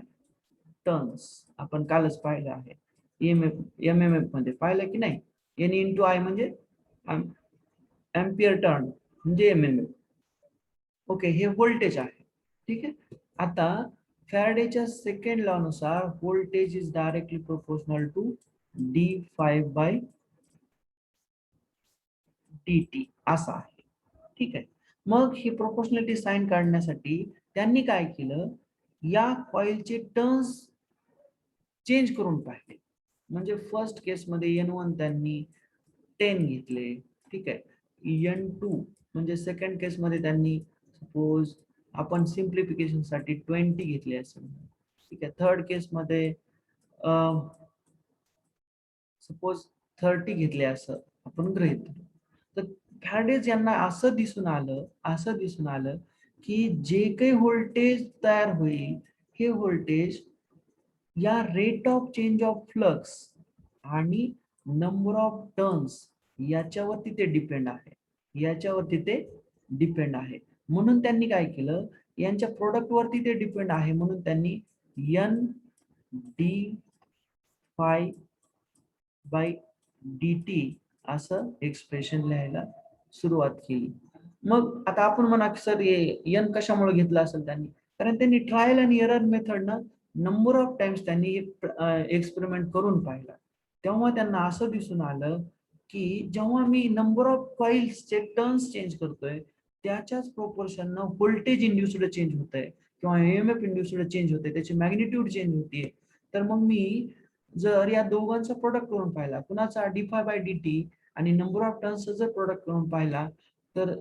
टर्न्स. आपण कालच पाहिलं आहे. एमएमएफ मध्ये पाहिलं की नाही? n इंटू I म्हणजे एम्पियर टर्न म्हणजे एमएमएफ. ओके. हे व्होल्टेज आहे. ठीक आहे. आता फॅराडेच्या सेकंड लॉ नुसार voltage is directly proportional to d5 by dt असा आहे. ठीक आहे. मग ही प्रोपोर्शनॅलिटी साइन काढण्यासाठी त्यांनी काय केलं, या कॉइलचे टर्न्स चेंज करून पाहिले. म्हणजे फर्स्ट केस मध्ये n1 त्यांनी 10 घेतले. ठीक आहे. n2 म्हणजे सेकंड केस मध्ये त्यांनी सपोज आपण सिम्प्लिफिकेशन साठी 20 घेतले असेल. ठीक आहे. थर्ड केस मध्ये सपोज 30 घेतले असं आपण गृहीत धरू. तर फॅराडेज यांना असं दिसून आलं की जे काही व्होल्टेज तयार होईल हे व्होल्टेज या rate of change of flux आणि नंबर ऑफ टर्न्स याच्यावरती ते डिपेंड आहे. म्हणून त्यांनी काय केलं, यांच्या प्रोडक्ट वरती ते डिपेंड आहे म्हणून त्यांनी n d5 बाय dt असं एक्सप्रेशन लिहायला सुरुवात केली. मग आता आपण म्हणा की सर हे n कशामुळे घेतलं असेल त्यांनी, कारण त्यांनी ट्रायल आणि एरर मेथडनं नंबर ऑफ टाइम्स त्यांनी एक्सपेरिमेंट करून पाहिला. तेव्हा त्यांना असं दिसून आलं की जेव्हा मी नंबर ऑफ कॉइल्सचे टर्न्स चेंज करतोय त्याच्याच प्रोपोर्शननं व्होल्टेज इंड्युस्ड चेंज होतंय किंवा ईएमएफ इंड्युस्ड चेंज होते, त्याची मॅग्निट्यूड चेंज होतीये. तर मग मी जर या दोघांचा प्रोडक्ट करून पाहिला, कुणाचा d5 बाय dt आणि नंबर ऑफ टर्न्स जर प्रोडक्ट करून पाहिला तर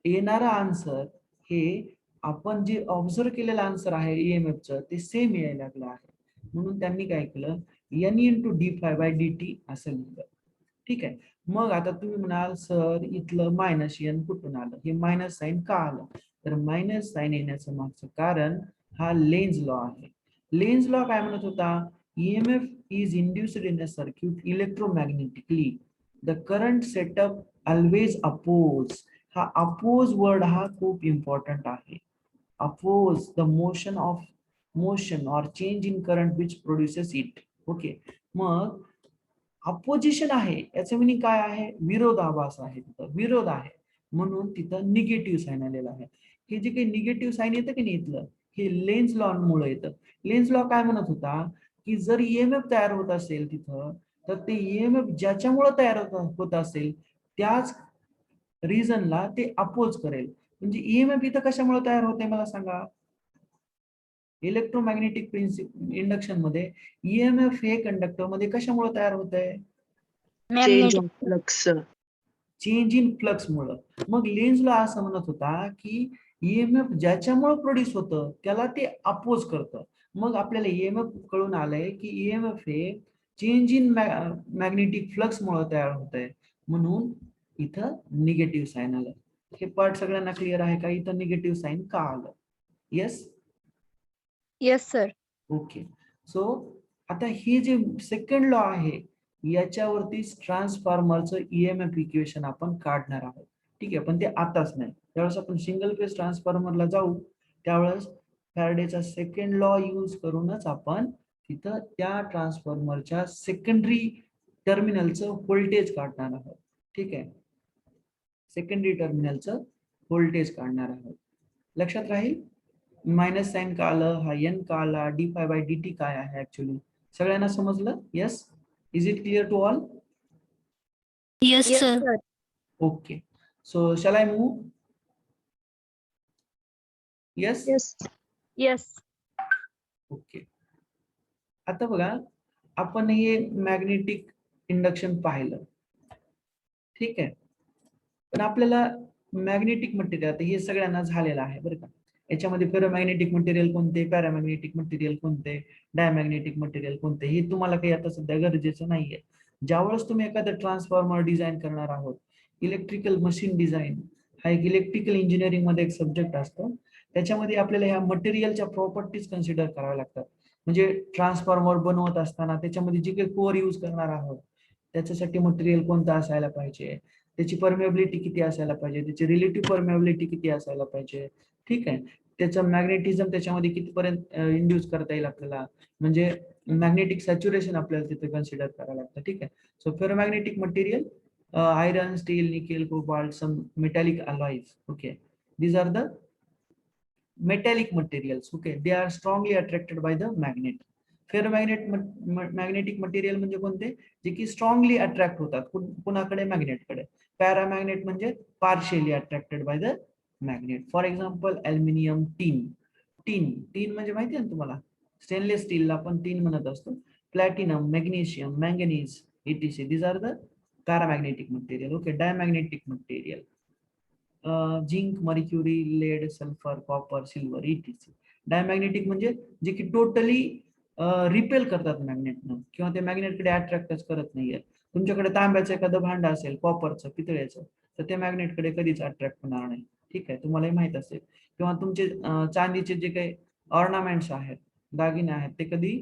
येणारा आन्सर हे आपण जे ऑब्झर्व केलेलं आन्सर आहे ईएमएफचं ते सेम यायला लागलं आहे. म्हणून त्यांनी काय केलं, n into d5 by dt असं लिहिलं. ठीक आहे. मग आता तुम्ही म्हणाल सर इथलं मायनस n कुठून आलं, हे मायनस साइन का आलं? तर मायनस साइन येण्याचं मागचं कारण हा लेन्झ लॉ आहे. लेन्झ लॉ काय म्हणत होता, EMF is induced in a circuit electromagnetically. The current setup always oppose. हा oppose word हा खूप important आहे. Oppose the motion or change in current which produces it. Okay. मग अपोजिशन आहे याचं मिनिंग काय आहे, विरोधाभास आहे. तिथं विरोध आहे म्हणून तिथं निगेटिव्ह साइन आलेलं आहे. हे जे काही निगेटिव्ह साइन येतं की नाही इथलं, हे लेन्झ लॉ मुळे येतं. लेन्झ लॉ काय म्हणत होता की जर ईएमएफ तयार होत असेल तिथं तर ते ईएमएफ ज्याच्यामुळे तयार होत असेल त्याच रिझनला ते अपोज करेल. म्हणजे ईएमएफ इथं कशामुळे तयार होते मला सांगा, इलेक्ट्रोमॅग्नेटिक इंडक्शन मध्ये ईएमएफ हे कंडक्टर मध्ये कशामुळे तयार होत आहे, change Magnetic. Of flux. Change in flux मुळे. मग लेन्झ लॉ असं म्हणत होता की ईएमएफ ज्याच्यामुळे प्रोड्यूस होतं त्याला ते अपोज करतं. मग आपल्याला ईएमएफ कळून आलंय की ईएमएफ हे चेंज इन मॅग्नेटिक फ्लक्स मुळे तयार होत आहे म्हणून इथं निगेटिव्ह साइन आलं. हे पार्ट सगळ्यांना क्लिअर आहे का, इथं निगेटिव्ह साइन का आलं? Yes. Yes sir. Okay. So आता हे जे सेकंड लॉ आहे याच्यावरती ट्रान्सफॉर्मरचं ईएमएफ इक्वेशन आपण काढणार आहोत. ठीक आहे. पण ते आताच नाही, त्यावेळेस आपण सिंगल फेज ट्रान्सफॉर्मरला जाऊ त्यावेळेस फॅराडेचा सेकंड लॉ यूज करूनच आपण तिथं त्या ट्रान्सफॉर्मरच्या सेकंडरी टर्मिनलचं व्होल्टेज काढणार आहोत. ठीक आहे. सेकंडरी टर्मिनलचं व्होल्टेज काढणार आहोत. लक्षात राहील. मायनस साइन का आलं, हा n का आला, d5 बाय dt काय आहे ऍक्च्युअली सगळ्यांना समजलं? Yes, is it clear to all? Yes, Yes, sir. sir. Okay, so shall I move? Yes. Yes. Yes. Okay, आता बघा आपण हे मॅग्नेटिक इंडक्शन पाहिलं, ठीक आहे. पण आपल्याला मॅग्नेटिक मटेरियल आता हे सगळ्यांना झालेलं आहे बरं का. याच्यामध्ये फेरोमॅग्नेटिक मटेरियल कोणते, पॅरामॅग्नेटिक मटेरियल कोणते, डायमॅग्नेटिक मटेरियल कोणते, हे तुम्हाला काही आता सध्या गरजेचं नाहीये. ज्यावेळेस तुम्ही एखादं ट्रान्सफॉर्मर डिझाईन करणार आहोत, इलेक्ट्रिकल मशीन डिझाईन हा एक इलेक्ट्रिकल इंजिनिअरिंग मध्ये एक सब्जेक्ट असतो. त्याच्यामध्ये आपल्याला ह्या मटेरियलच्या प्रॉपर्टीज कन्सिडर कराव्या लागतात. म्हणजे ट्रान्सफॉर्मर बनवत असताना त्याच्यामध्ये जे काही कोर यूज करणार आहोत त्याच्यासाठी मटेरियल कोणतं असायला पाहिजे, त्याची परमेबिलिटी किती असायला पाहिजे, त्याची रिलेटिव्ह परमेबिलिटी किती असायला पाहिजे, ठीक आहे. त्याचं मॅग्नेटिझम त्याच्यामध्ये कितीपर्यंत इंड्यूस करता येईल आपल्याला, म्हणजे मॅग्नेटिक सॅच्युरेशन आपल्याला तिथे कन्सिडर करावं लागतं, ठीक आहे. So ferromagnetic material, iron, steel, nickel, cobalt, some metallic alloys, okay, these are the metallic materials, okay, they are strongly attracted by the magnet. Ferromagnetic material म्हणजे कोणते, जे की स्ट्रॉंगली अट्रॅक्ट होतात कुणाकडे, मॅग्नेटकडे. पॅरामॅग्नेट म्हणजे partially attracted by the magnet. For example aluminium, tin म्हणजे माहिती आहे ना तुम्हाला, स्टेनलेस स्टीलला आपण टीन म्हणत असतो. Platinum, magnesium, manganese, etc, these are the paramagnetic material. Okay, diamagnetic material, zinc, mercury, lead, sulphur, copper, silver, etc. Diamagnetic म्हणजे जे की टोटली रिपेल करतात मॅग्नेटनं, किंवा ते मॅग्नेटकडे अट्रॅक्टच करत नाहीये. तुमच्याकडे तांब्याचं एखादं भांडं असेल, कॉपरचं, पितळेचं, तर ते मॅग्नेटकडे कधीच अट्रॅक्ट होणार नाही, ठीक आहे, तुम्हालाही माहित असेल. किंवा तुमचे चांदीचे जे काही ऑर्नामेंट्स आहेत, दागिने आहेत, ते कधी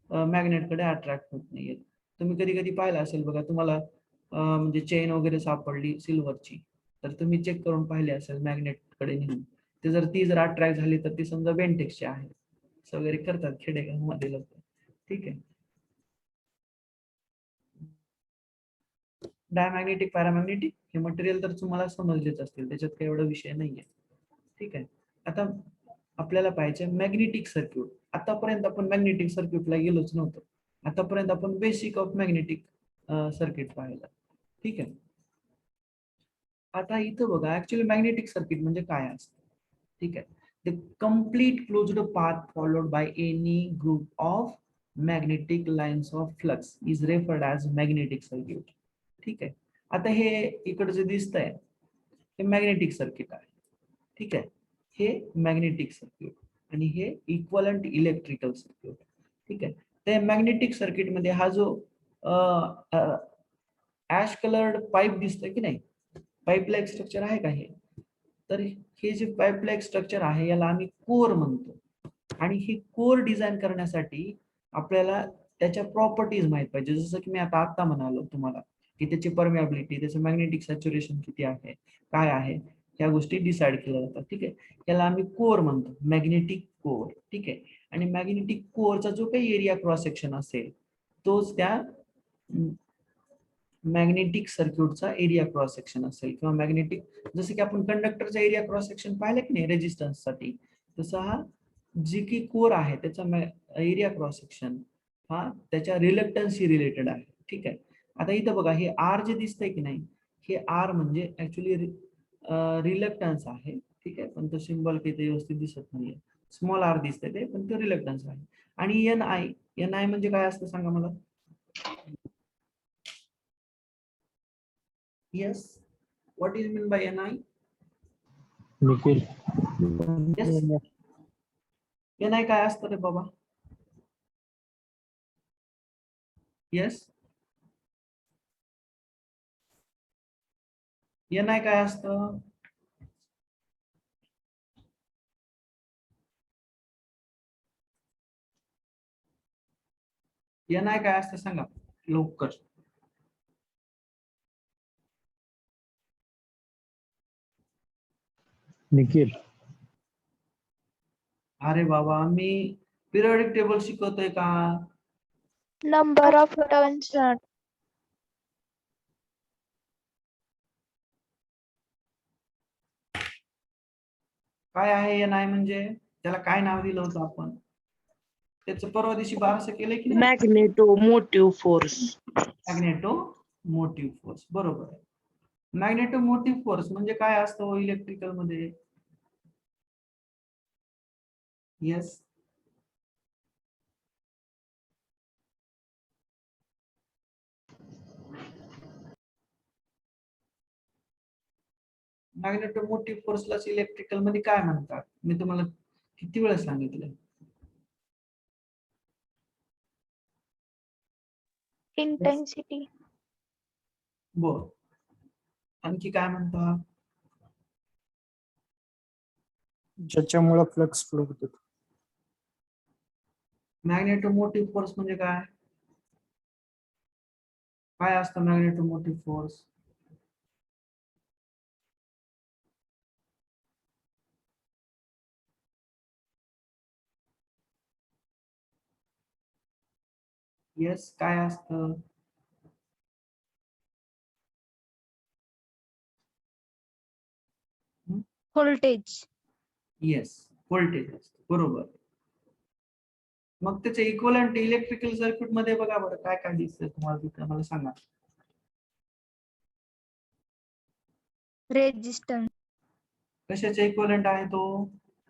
मॅग्नेटकडे अट्रॅक्ट होत नाहीयेत. तुम्ही कधी कधी पाहिलं असेल बघा, तुम्हाला म्हणजे चेन वगैरे सापडली सिल्वरची, तर तुम्ही चेक करून पाहिले असेल मॅग्नेटकडे नेऊन, ते जर ती जर अट्रॅक्ट झाली तर ती समजा बेंटेक्सची आहे, वगैरे करतात खेडेगावमध्ये लोक, ठीक आहे. डायमॅग्नेटिक, पॅरामॅग्नेटिक हे मटेरियल तर तुम्हाला समजलेच असतील, त्याच्यात काही एवढा विषय नाहीये, ठीक आहे. आता आपल्याला पाहिजे मॅग्नेटिक सर्किट. आतापर्यंत आपण मॅग्नेटिक सर्किटला गेलोच नव्हतो. आतापर्यंत आपण बेसिक ऑफ मॅग्नेटिक सर्किट पाहिलं, ठीक आहे. आता इथं बघा, ऍक्च्युअली मॅग्नेटिक सर्किट म्हणजे काय असतं, ठीक आहे. The complete closed path followed by any group of magnetic lines of flux is referred as magnetic circuit, ठीक आहे. आता हे इकडे जे दिसतंय हे मॅग्नेटिक सर्किट आहे, ठीक आहे. हे मॅग्नेटिक सर्किट आणि हे इक्वलंट इलेक्ट्रिकल सर्किट, ठीक आहे. त्या मॅग्नेटिक सर्किट मध्ये हा जो ऍश कलर्ड पाईप दिसतोय की नाही, पाईप लाईक स्ट्रक्चर आहे का हे, तर हे जे पाईप लाईक स्ट्रक्चर आहे याला आम्ही कोर म्हणतो. आणि ही कोर डिझाईन करण्यासाठी आपल्याला त्याच्या प्रॉपर्टीज माहित पाहिजे. जसं की मी आता म्हणालो तुम्हाला की त्याची परमेबिलिटी, त्याचं मॅग्नेटिक सॅच्युरेशन किती आहे, काय आहे, ह्या गोष्टी डिसाईड केल्या जातात, ठीक आहे. याला आम्ही कोर म्हणतो, मॅग्नेटिक कोर, ठीक आहे. आणि मॅग्नेटिक कोरचा जो काही एरिया क्रॉस सेक्शन असेल तोच त्या मॅग्नेटिक सर्किटचा एरिया क्रॉस सेक्शन असेल, किंवा मॅग्नेटिक, जसं की आपण कंडक्टरचा एरिया क्रॉस सेक्शन पाहिलं की नाही रेजिस्टन्स साठी, तसं हा जी की कोर आहे त्याचा एरिया क्रॉस सेक्शन हा त्याच्या रिलक्टन्सशी रिलेटेड आहे, ठीक आहे. आता इथं बघा, हे आर जे दिसतंय की नाही, हे आर म्हणजे ऍक्च्युली रिलक्टन्स आहे, ठीक आहे. पण तो सिम्बॉल काही व्यवस्थित दिसत नाहीये, स्मॉल आर दिसतंय ते, पण तो रिलक्टन्स आहे. आणि एन आय म्हणजे काय असतं सांगा मला. Yes, what do you mean by Ni? Nikhil. Yes, Ni काय असतं रे बाबा? Yes, Ni काय असतं? Ni काय असतं सांगा लवकर. निखिल. अरे बाबा, मी पिरियडिक टेबल शिकवतोय का? Number of turns. काय आहे Ni म्हणजे, त्याला काय नाव दिलं होतं आपण? त्याचं परवा दिवशी बारसं केलंय की नाही? Magnetomotive force. मॅग्नेटोमोटिव्ह फोर्स, बरोबर आहे. मॅग्नेटोमोटिव्ह फोर्स म्हणजे काय असतो इलेक्ट्रिकल मध्ये? येस, मॅग्नेटोमोटिव्ह फोर्सलाच इलेक्ट्रिकल मध्ये काय म्हणतात? मी तुम्हाला किती वेळा सांगितलं? इंटेन्सिटी. बर, आणखी काय म्हणतात? ज्याच्यामुळे फ्लक्स फ्लो होतो. मॅग्नेटोमोटिव्ह फोर्स म्हणजे काय? काय असतं मॅग्नेटोमोटिव्ह फोर्स? येस, काय असतं? व्होल्टेज. येस, व्होल्टेज असतं, बरोबर. मग त्याचे इक्वलंट इलेक्ट्रिकल सर्किट मध्ये बघा बरं काय काय दिसतं तुम्हाला तिथं, मला सांगा. रेजिस्टन्स. कशाचे इक्वलंट आहे तो?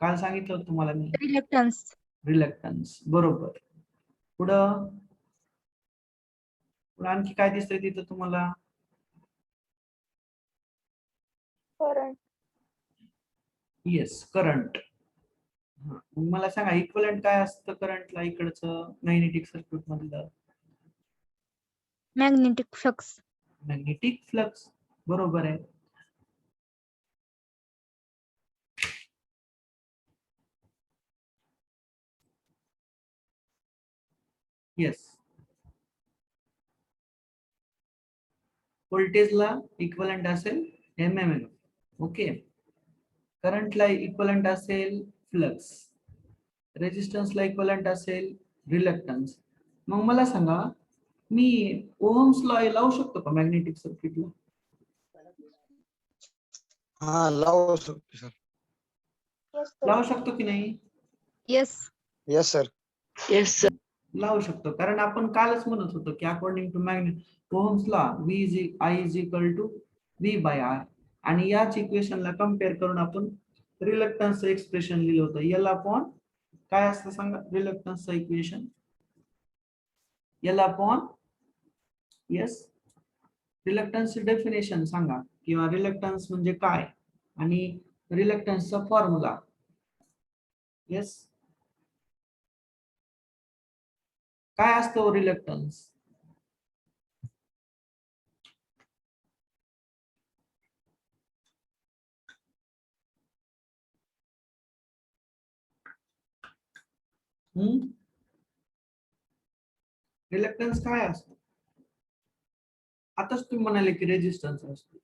काल सांगितलं होतं तुम्हाला मी. रिलक्टन्स. रिलक्टन्स, बरोबर. पुढं पुढं आणखी काय दिसतंय तिथं तुम्हाला? करंट. Yes, current. मला सांगा इक्वलंट काय असतं करंटला इकडचं मॅग्नेटिक सर्किट मधलं? Magnetic flux. मॅग्नेटिक फ्लक्स, बरोबर आहे. येस, व्होल्टेजला इक्वलंट असेल एमएमएफ. ओके, करंटला इक्वलंट असेल फ्लक्स, रेजिस्टन्सला इक्वलंट असेल रिलक्टन्स. मग मला सांगा मी ओहम्स लॉ लावू शकतो का मॅग्नेटिक सर्किटला? हा लावू शकतो सर. Yes, sir. लावू शकतो की नाही? Yes. Yes sir. Yes sir. लावू शकतो, कारण आपण कालच म्हणत होतो की according to Ohm's law V is I is equal to V by R, आणि याच इक्वेशनला कम्पेअर करून आपण रिलक्टन्सचं एक्सप्रेशन लिहिलं होतं. L अपॉन काय असतं सांगा रिलक्टन्सचं इक्वेशन? L अपॉन, येस, रिलक्टन्सचं डेफिनेशन सांगा, किंवा रिलक्टन्स म्हणजे काय आणि रिलक्टन्सचा फॉर्म्युला. येस, काय असतो रिलक्टन्स? रिलक्टन्स काय असतो? आताच तुम्ही म्हणाले की रेजिस्टन्स असतो.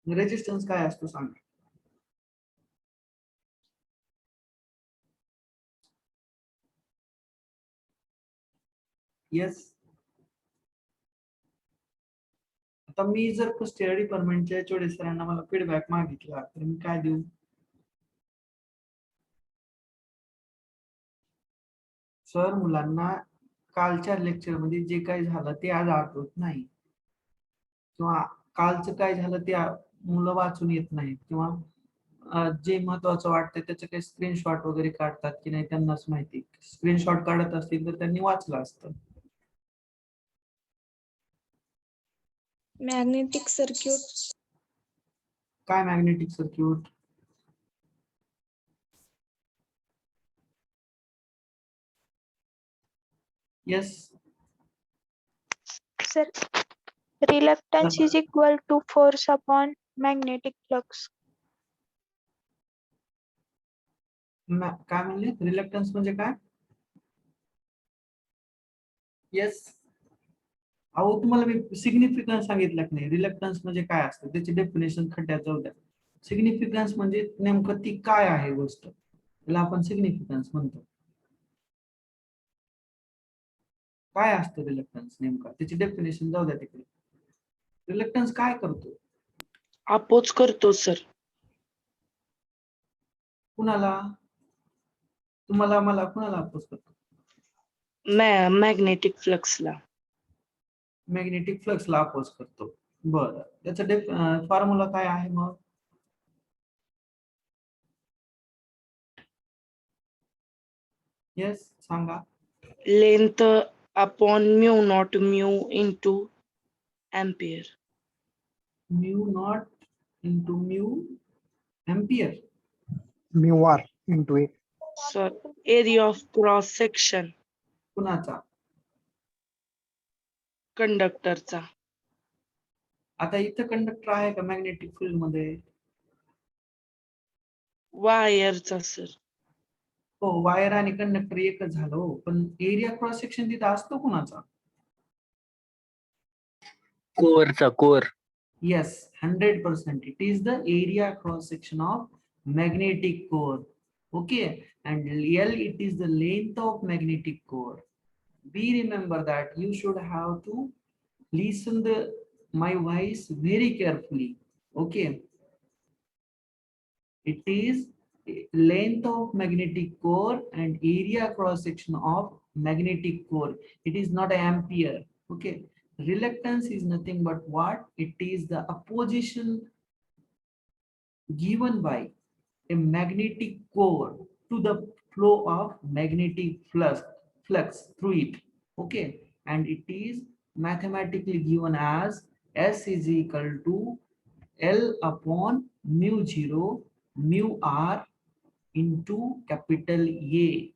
रेजिस्टन्स काय असतो सांगा? येस, आता मी जर फर्स्ट इयर डिपार्टमेंटच्या HOD सरांना मला फीडबॅक मागितला तर मी काय देऊ? सर, मुलांना कालच्या लेक्चर मध्ये जे काही झालं ते आज आठवत नाही, किंवा कालचं काय झालं ते मुलं वाचून येत नाहीत, किंवा जे महत्वाचं वाटतं त्याचे काही स्क्रीनशॉट वगैरे काढतात की नाही त्यांनाच माहिती. स्क्रीनशॉट काढत असतील तर त्यांनी वाचलं असतं. Magnetic circuit. काय magnetic circuit? Yes Sir, reluctance is equal to force upon magnetic flux. काय म्हणले? रिलक्टन्स म्हणजे काय? येस, अहो तुम्हाला मी सिग्निफिकन्स सांगितलं की नाही रिलक्टन्स म्हणजे काय असतं, त्याची डेफिनेशन खड्ड्यात जाऊ द्या. सिग्निफिकन्स म्हणजे नेमकं ती काय आहे गोष्ट, त्याला आपण सिग्निफिकन्स म्हणतो. काय असतं रिलक्टन्स नेमका, त्याची डेफिनेशन जाऊ द्या तिकडे. रिलक्टन्स काय करतो? अपोज करतो सर. कुणाला? तुम्हाला मला कुणाला अपोज करतो? मॅग्नेटिक फ्लक्सला. मॅग्नेटिक फ्लक्सला अपोज करतो. बरं, त्याचं फॉर्म्युला काय आहे मग? येस, सांगा. Length upon mu naught mu into ampere. Mu naught into mu ampere. Mu r into A. Sir, area of cross section कुणाचा? कंडक्टरचा. आता इथं कंडक्टर आहे का मॅग्नेटिक फील्ड मध्ये? वायरचा सर. हो, वायर आणि कंडक्टर एकच झालं हो, पण एरिया क्रॉस सेक्शन तिथं असतो कुणाचा? कोरचा core. Yes, 100%. It is the area cross section of magnetic core. Okay, and L, it is the length of magnetic core. Be remember that you should have to listen my voice very carefully. Okay, it is length of magnetic core and area cross section of magnetic core. It is not an ampere. Okay, reluctance is nothing but what? It is the opposition given by a magnetic core to the flow of magnetic flux through it. Okay, and it is mathematically given as S is equal to L upon mu 0 mu r into capital A.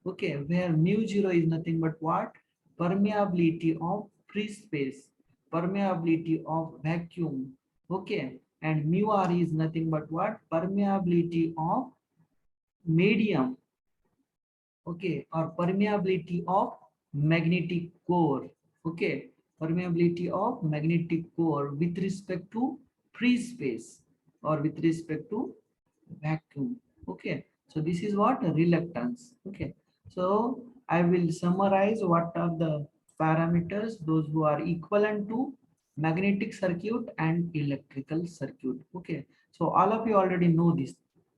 Okay, where mu 0 is nothing but what? Permeability of free space, permeability of vacuum. Okay, and mu r is nothing but what? Permeability of medium. Okay, or permeability of magnetic core. Okay, permeability of magnetic core with respect to free space or with respect to vacuum. Okay, so this is what? Reluctance. Okay, so I will summarize what are the parameters, those who are equivalent to magnetic circuit and electrical circuit. Okay, so all of you already know this.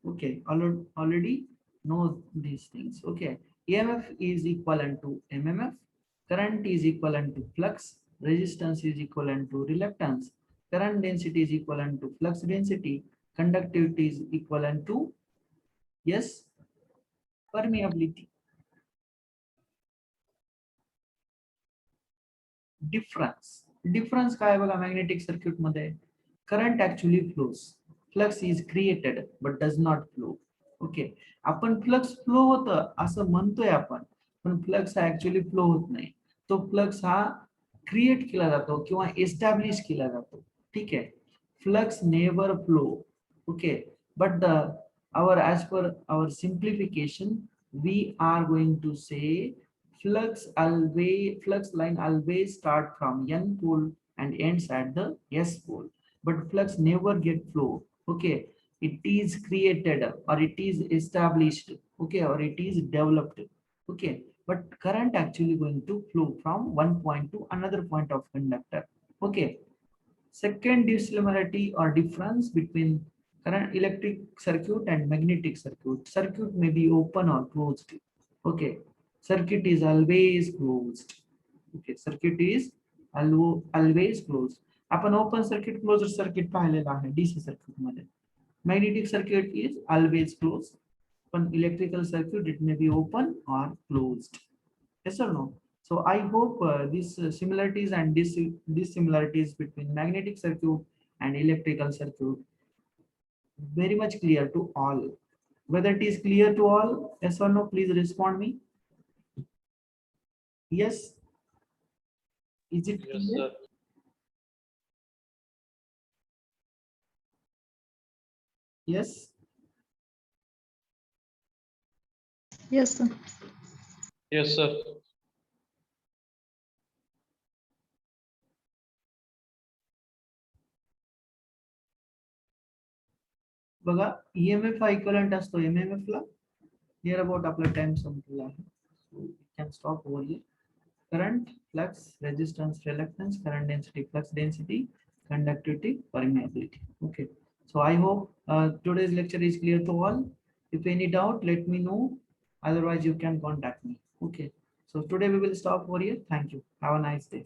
Okay, already know these things. Okay, EMF is equivalent to MMF, current is equivalent to flux, resistance is equivalent to reluctance, current density is equivalent to flux density, conductivity is equivalent to, yes, permeability. Difference काय बघा magnetic circuit मध्ये? Current actually flows, flux is created but does not flow. Okay, आपण फ्लक्स फ्लो होतं असं म्हणतोय आपण, पण फ्लक्स ऍक्च्युअली फ्लो होत नाही. तो फ्लक्स हा क्रिएट केला जातो किंवा एस्टॅब्लिश केला जातो. ठीक आहे, flux never flow. Okay, but as per our simplification, we are going to say flux line always start from N pole and ends at the S pole, but flux never get flow. Okay, it is created or it is established. Okay, or it is developed. Okay, but current actually going to flow from one point to another point of conductor. Okay, second dissimilarity or difference between current electric circuit and magnetic circuit. Circuit may be open or closed. Okay, circuit is always closed. Okay, circuit is always closed. आपण ओपन सर्किट क्लोज्ड सर्किट पाहिलेलं आहे डीसी सर्किट मध्ये. Magnetic circuit is always closed, but electrical circuit it may be open or closed. Yes or no? So I hope these similarities and dissimilarities between magnetic circuit and electrical circuit very much clear to all. Whether it is clear to all, yes or no, please respond me. Yes, is it clear? Yes, sir. Yes. Yes, sir. Yes, sir. बघा, EMF हा इक्विव्हॅलेंट असतो MMF ला. Here about आपला टाइम संपलेला आहे, so we can stop over here. Current, flux, resistance, reluctance, current density, flux density, conductivity, permeability. Okay, so I hope today's lecture is clear to all. If any doubt, let me know Otherwise, you can contact me. Okay. So today we will stop over here. Thank you. Have a nice day.